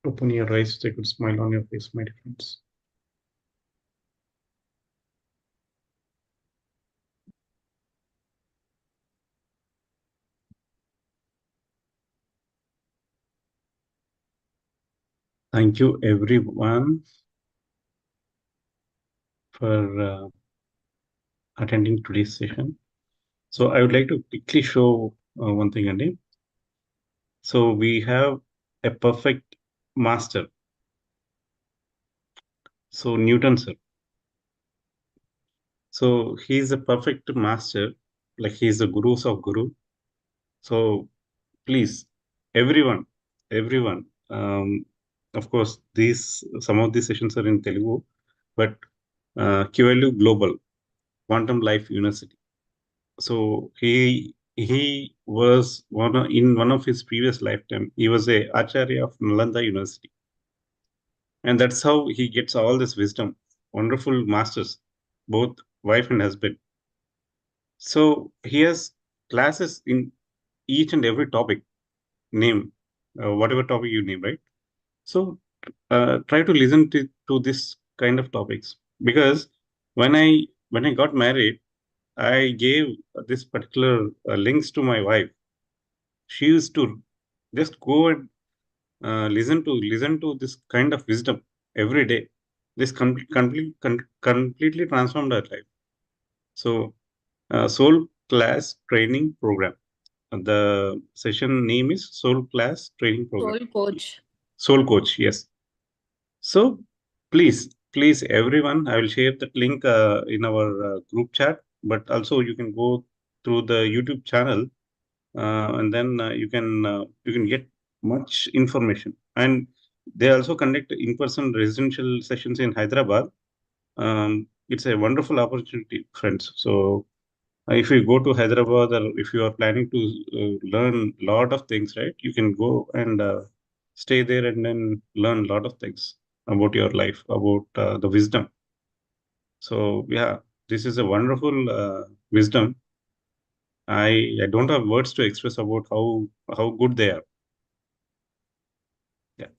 Open your eyes with a good smile on your face, my dear friends. Thank you everyone for attending today's session. So I would like to quickly show one thing, Andy. So we have a perfect master. So Newton sir. So he's a perfect master, like he's the gurus of guru. So please, everyone, of course, some of these sessions are in Telugu, but QLU Global, Quantum Life University. So he was in one of his previous lifetime, he was a Acharya of Nalanda University. And that's how he gets all this wisdom, wonderful masters, both wife and husband. So he has classes in each and every topic, name, whatever topic you name, right? So try to listen to this kind of topics, because when I got married, I gave this particular links to my wife. She used to just go and listen to this kind of wisdom every day. This completely transformed her life. So Soul Class Training Program. The session name is Soul Class Training Program. Soul coach. Soul Coach, yes. So please, everyone, I will share that link in our group chat, but also you can go through the YouTube channel, and then you can get much information. And they also conduct in-person residential sessions in Hyderabad. It's a wonderful opportunity, friends. So if you go to Hyderabad, or if you are planning to learn a lot of things, right, you can go and stay there and then learn a lot of things about your life, about the wisdom. So yeah, this is a wonderful wisdom. I don't have words to express about how good they are. Yeah,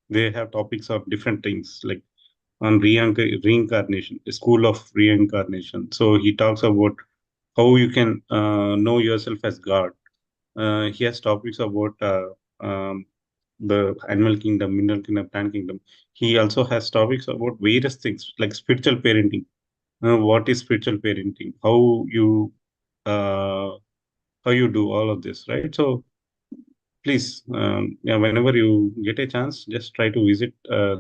they have topics of different things, like on reincarnation, a school of reincarnation. So he talks about how you can know yourself as God. He has topics about the animal kingdom, mineral kingdom, plant kingdom. He also has topics about various things like spiritual parenting. What is spiritual parenting? Uh, how you do all of this, right? So please, yeah, whenever you get a chance, just try to visit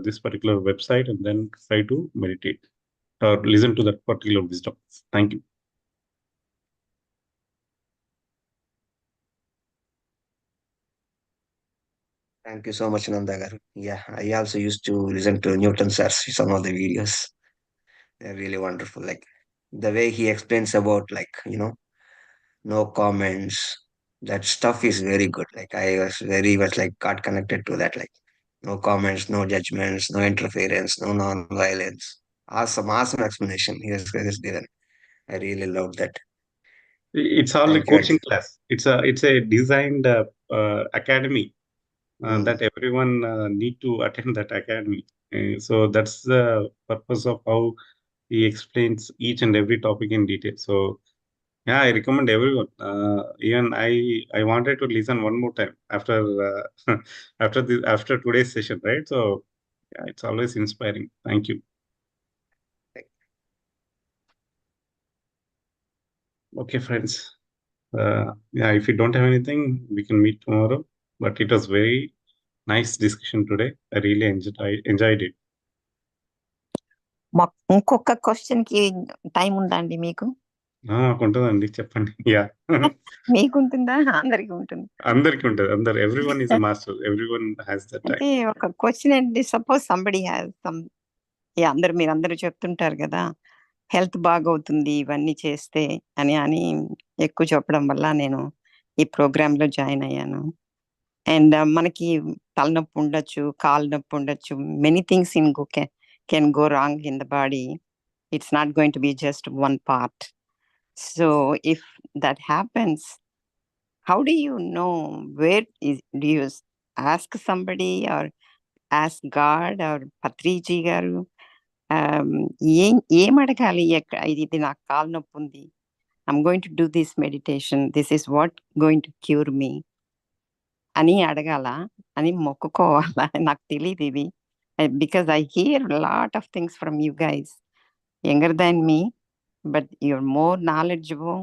this particular website and then try to meditate or listen to that particular wisdom. Thank you. Thank you so much, Nanda garu. Yeah, I also used to listen to Newton sir's some of the videos. They're really wonderful. Like the way he explains about no comments. That stuff is very good. Like I was very much like got connected to that. Like no comments, no judgments, no interference, no non-violence. Awesome, awesome explanation he has given. I really loved that. It's all a Thank you. coaching class. It's a designed academy that everyone need to attend that academy. So that's the purpose of how he explains each and every topic in detail. So yeah, I recommend everyone. Even I wanted to listen one more time after after today's session, right? So yeah, it's always inspiring. Thank you. Okay, friends. Yeah, if you don't have anything, we can meet tomorrow. But it was very nice discussion today. I really enjoyed it. ఇంకొక question కి time ఉందా అండి మీకు? ఉంటుందండి, చెప్పండి. Yeah, మీకుంటుందా? అందరికి ఉంటుంది. అందరికి ఉంటుంది. Everyone is a master. Everyone has that time. అంటే ఒక క్వశ్చన్ ఏంటి, సపోజ్ సంబడి హ్యాస్ సమ్, మీరందరూ చెప్తుంటారు కదా హెల్త్ బాగవుతుంది ఇవన్నీ చేస్తే అని ఎక్కువ చెప్పడం వల్ల నేను ఈ ప్రోగ్రామ్ లో జాయిన్ అయ్యాను. అండ్ మనకి తలనొప్పి ఉండొచ్చు, కాలు నొప్పి ఉండొచ్చు, many things can go wrong in the body. It's not going to be just one part. So if that happens, how do you know do you ask somebody or ask God or Patriji garu, ఏం అడగాలి? ఇది నాకు కాలు నొప్పి ఉంది, I'm going to do this meditation, this is what going to cure me అని అడగాల, అని మొక్కుకోవాలా? నాకు తెలియదు ఇది, because I hear a lot of things from you guys, younger than me, but you're more knowledgeable,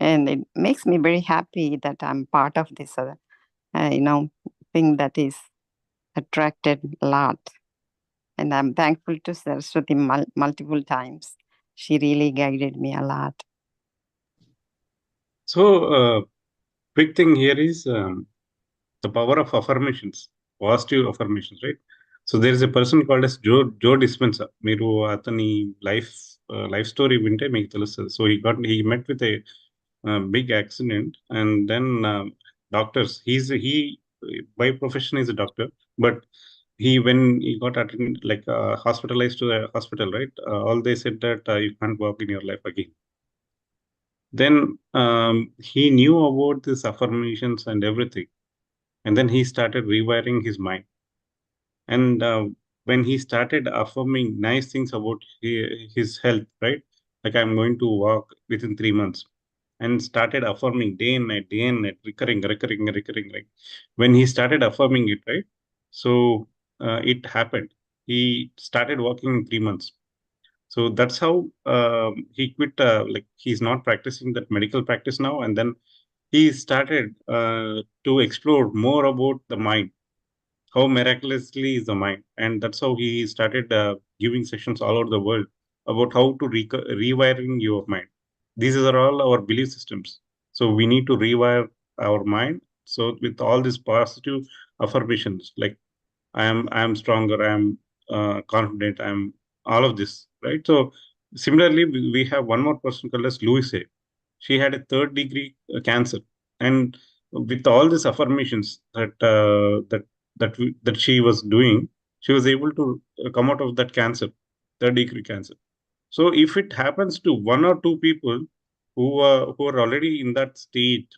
and it makes me very happy that I'm part of this thing that is attracted a lot. And I'm thankful to Saraswati multiple times. She really guided me a lot. So, big thing here is the power of affirmations, positive affirmations, right? So there is a person called as Joe Dispenza. మీరు అతని life story వింటే మీకు తెలుస్తుంది. So he met with a big accident, and then doctors. He by profession is a doctor, but when he got attended, like hospitalized to a hospital, right? All they said that you can't walk in your life again. Then he knew about these affirmations and everything, and then he started rewiring his mind. And when he started affirming nice things about his health, right? Like, I'm going to walk within 3 months, and started affirming day and night, recurring. Like, when he started affirming it, right? So it happened. He started walking in 3 months. So that's how he quit. Like, he's not practicing that medical practice now, and then he started to explore more about the mind, how miraculously is the mind. And that's how he started giving sessions all over the world about how to rewiring your mind. These are all our belief systems, so we need to rewire our mind. So with all these positive affirmations, like, I am stronger, I am confident, I am all of this, right? So similarly, we have one more person called as Louise. She had a third degree cancer, and with all these affirmations that she was doing, she was able to come out of that cancer, third degree cancer. So if it happens to one or two people who are already in that state,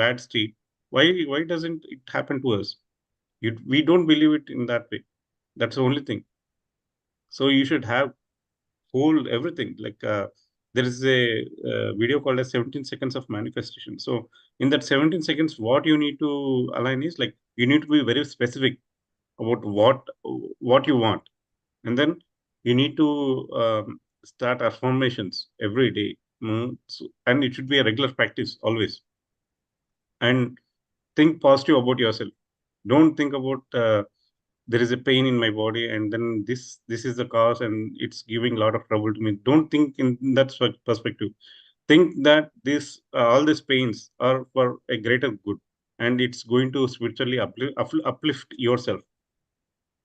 bad state, why doesn't it happen to us? We don't believe it in that way. That's the only thing. So you should have whole everything, like there is a video called as 17 seconds of manifestation. So in that 17 seconds, what you need to align is like you need to be very specific about what you want, and then you need to start affirmations every day. And it should be a regular practice always. And think positive about yourself. Don't think about there is a pain in my body and then this is the cause and it's giving a lot of trouble to me. Don't think in that perspective. Think that this all these pains are for a greater good, and it's going to spiritually uplift yourself.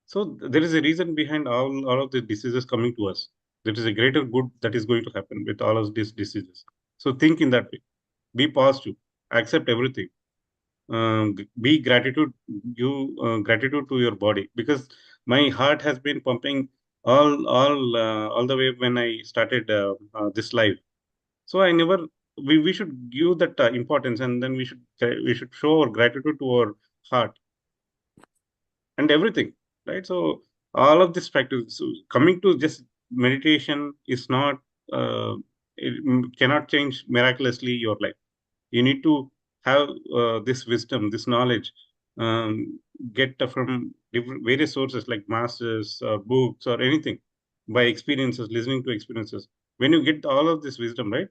So there is a reason behind all of the diseases coming to us. There is a greater good that is going to happen with all of these diseases. So think in that way. Be positive. Accept everything. Be gratitude. Gratitude to your body, because my heart has been pumping all the way when I started this life. So I never. We should give that importance, and then we should show our gratitude to our heart and everything, right? So all of this practice, so coming to just meditation is not cannot change miraculously your life. You need to have this wisdom, this knowledge, get from different various sources like masters, books, or anything, by experiences, listening to experiences. When you get all of this wisdom, right,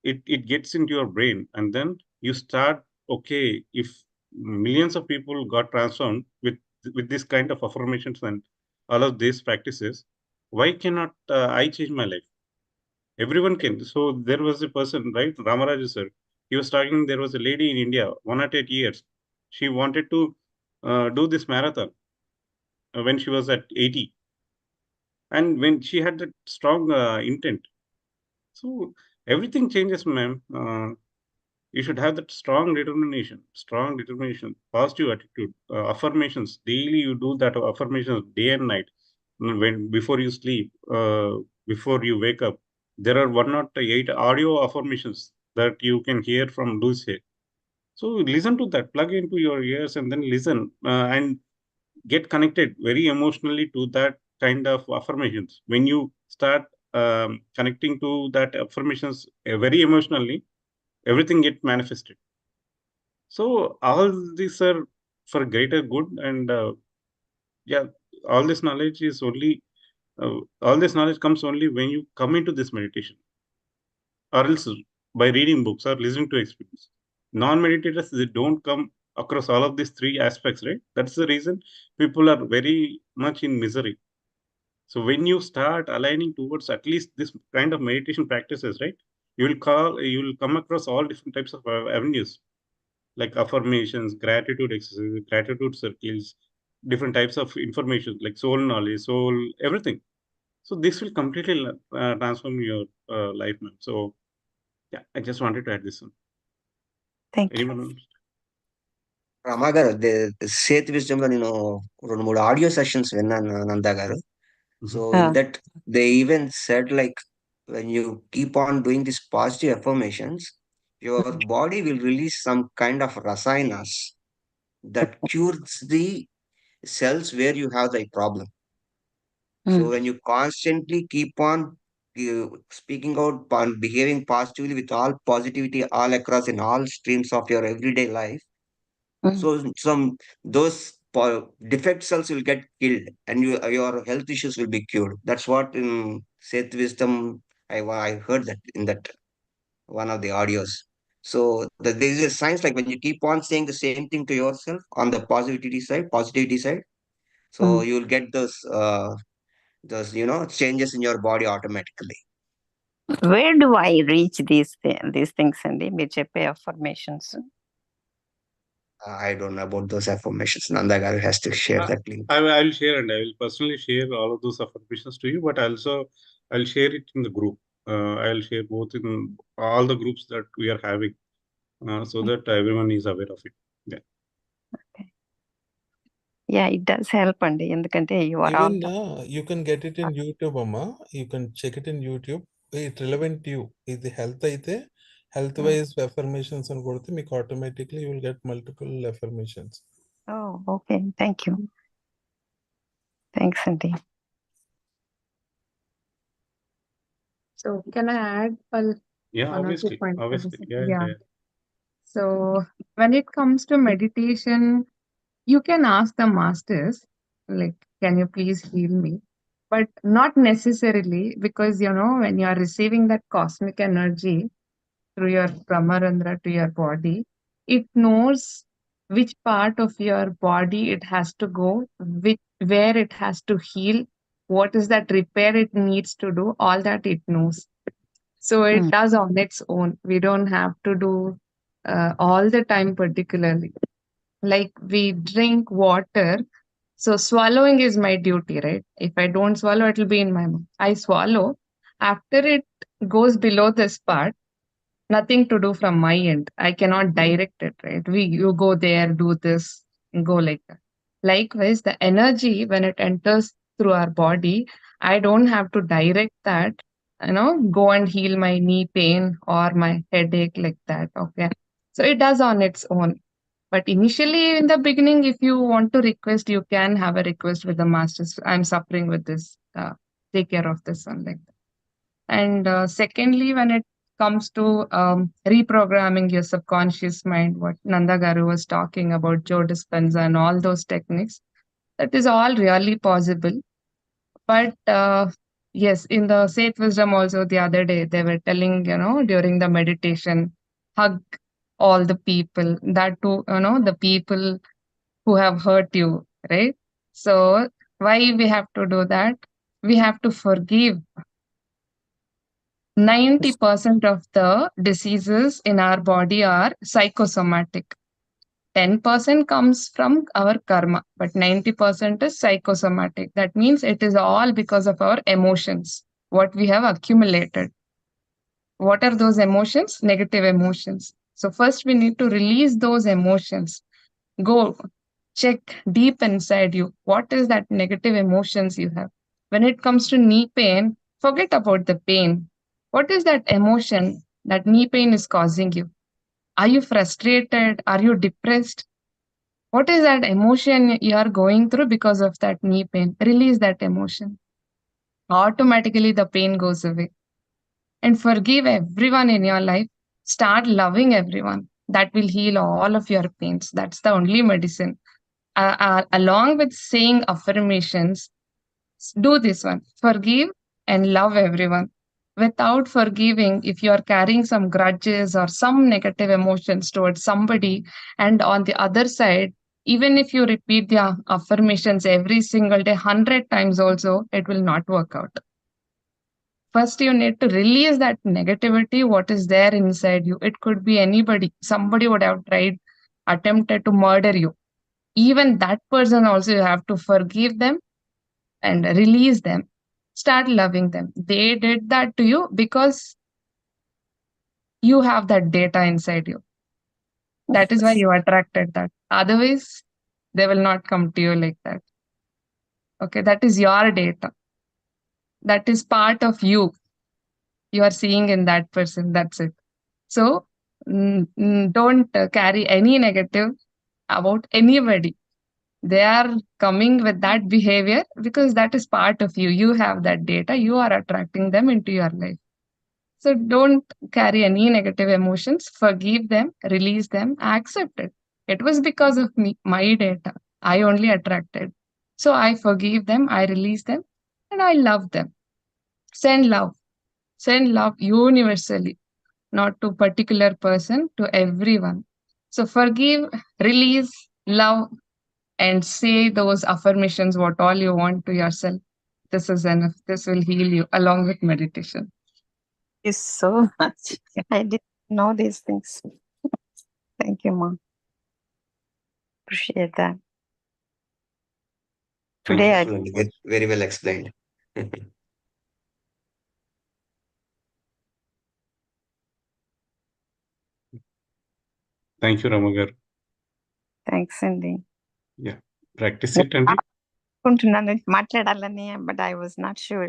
it gets into your brain, and then you start, okay, if millions of people got transformed with this kind of affirmations and all of these practices, why cannot I change my life? Everyone can. So there was a person, right, Ramaraju sir, he was talking, there was a lady in India, 108 years. She wanted to do this marathon when she was at 80, and when she had that strong intent. So everything changes, ma'am. You should have that strong determination, positive attitude, affirmations. Daily you do that affirmations day and night. When before you sleep, before you wake up, there are 108 audio affirmations that you can hear from Luce. So listen to that, plug into your ears, and then listen and get connected very emotionally to that kind of affirmations. When you start connecting to that affirmations very emotionally, everything get manifested. So all these are for greater good, and yeah, all this knowledge is only all this knowledge comes only when you come into this meditation, or else by reading books or listening to experience. Non-meditators, they don't come across all of these three aspects, right? That's the reason people are very much in misery. So when you start aligning towards at least this kind of meditation practices, right, you will come across all different types of avenues, like affirmations, gratitude exercises, gratitude circles, different types of information like soul knowledge, soul, everything. So this will completely transform your life, man. So yeah, I just wanted to add this one. Thank you. Anyone else? రమా గారు Seth wisdom లో నేను 2-3 audio sessions విన్నాను నందా గారు. So in that they even said like when you keep on doing these positive affirmations, your body will release some kind of rasayanas that cures the cells where you have the problem. So when you constantly keep on speaking out on behaving positively with all positivity all across in all streams of your everyday life, so some those defect cells will get killed and your health issues will be cured. That's what in Seth Wisdom I heard that in that one of the audios. So there is a science like when you keep on saying the same thing to yourself on the positivity side, so you'll get those changes in your body automatically. Where do I reach these things, Sandy? మీరు చెప్పే affirmations. I don't know about those affirmations. Nanda Garu has to share that link. I will share, and I will personally share all of those affirmations to you, but also I'll share it in the group. I'll share both in all the groups that we are having, so that everyone is aware of it. Yeah. Yeah, it does help అండి, ఎందుకంటే you are Even all you can get it in YouTube, Amma. You can check it in YouTube. It's relevant to you. ఇది health అయితే health wise affirmations అని కొడితే మీకు automatically you will get multiple affirmations. Oh, okay. Thank you. Thanks, Sandy. So can I add Yeah, one or two obviously, points? obviously. Yeah, Yeah. yeah. So when it comes to meditation, you can ask the masters, like, can you please heal me? But not necessarily, because when you are receiving that cosmic energy through your Brahmarandra to your body, it knows which part of your body it has to go, where it has to heal, what is that repair it needs to do, all that it knows. So it does on its own. We don't have to do all the time, particularly. Like we drink water. So swallowing is my duty, right? If I don't swallow, it'll be in my mouth. I swallow. After it goes below this part, nothing to do from my end. I cannot direct it, right? You go there, do this, and go like that. Likewise, the energy when it enters through our body, I don't have to direct that, go and heal my knee pain or my headache like that. Okay. So it does on its own. But initially, in the beginning, if you want to request, you can have a request with the masters. I'm suffering with this. Take care of this one like that. And secondly, when it comes to reprogramming your subconscious mind, what Nanda Garu was talking about, Joe Dispenza and all those techniques, that is all really possible. But yes, in the SETH wisdom also the other day, they were telling, during the meditation, hug all the people, that too, the people who have hurt you, right? So why we have to do that? We have to forgive. 90% of the diseases in our body are psychosomatic. 10% comes from our karma, but 90% is psychosomatic. That means it is all because of our emotions, what we have accumulated. What are those emotions? Negative emotions. So first we need to release those emotions. Go check deep inside you. What is that negative emotions you have? When it comes to knee pain, forget about the pain. What is that emotion that knee pain is causing you? Are you frustrated? Are you depressed? What is that emotion you are going through because of that knee pain? Release that emotion. Automatically, the pain goes away. And forgive everyone in your life. Start loving everyone. That will heal all of your pains. That's the only medicine. Along with saying affirmations, do this one. Forgive and love everyone. Without forgiving, if you are carrying some grudges or some negative emotions towards somebody, and on the other side, even if you repeat the affirmations every single day, 100 times also, it will not work out. First, you need to release that negativity, what is there inside you. It could be anybody. Somebody would have attempted to murder you. Even that person also, you have to forgive them and release them. Start loving them. They did that to you because you have that data inside you. That is why you attracted that. Otherwise, they will not come to you like that. Okay, that is your data. That is part of you. You are seeing in that person. That's it. So don't carry any negative about anybody. They are coming with that behavior because that is part of you. You have that data. You are attracting them into your life. So don't carry any negative emotions. Forgive them, release them, accept it. It was because of me, my data. I only attracted. So I forgive them, I release them, and I love them. Send love. Send love universally, not to particular person, to everyone. So forgive, release, love, and say those affirmations, what all you want to yourself. This is enough. This will heal you along with meditation. Thank you so much. I didn't know these things. Thank you, Mom. Appreciate that. Today, I Wonderful and very well explained. Thank you, Ramagar. thanks, Cindy. Yeah. Practice it, Andy. అనుకుంటున్నాను మాట్లాడాలని, but I was not sure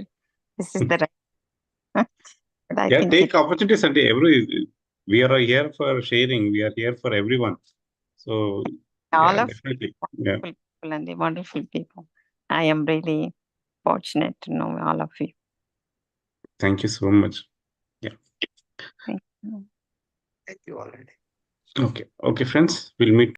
this is the right. But I Yeah, think take opportunities, Andy. We are here for sharing. We are here for everyone. So all yeah, of definitely. Yeah. wonderful people and the wonderful people. I am really fortunate to know all of you. Thank you so much. Yeah. Thank you. Thank you already. Okay. Okay, friends. We'll meet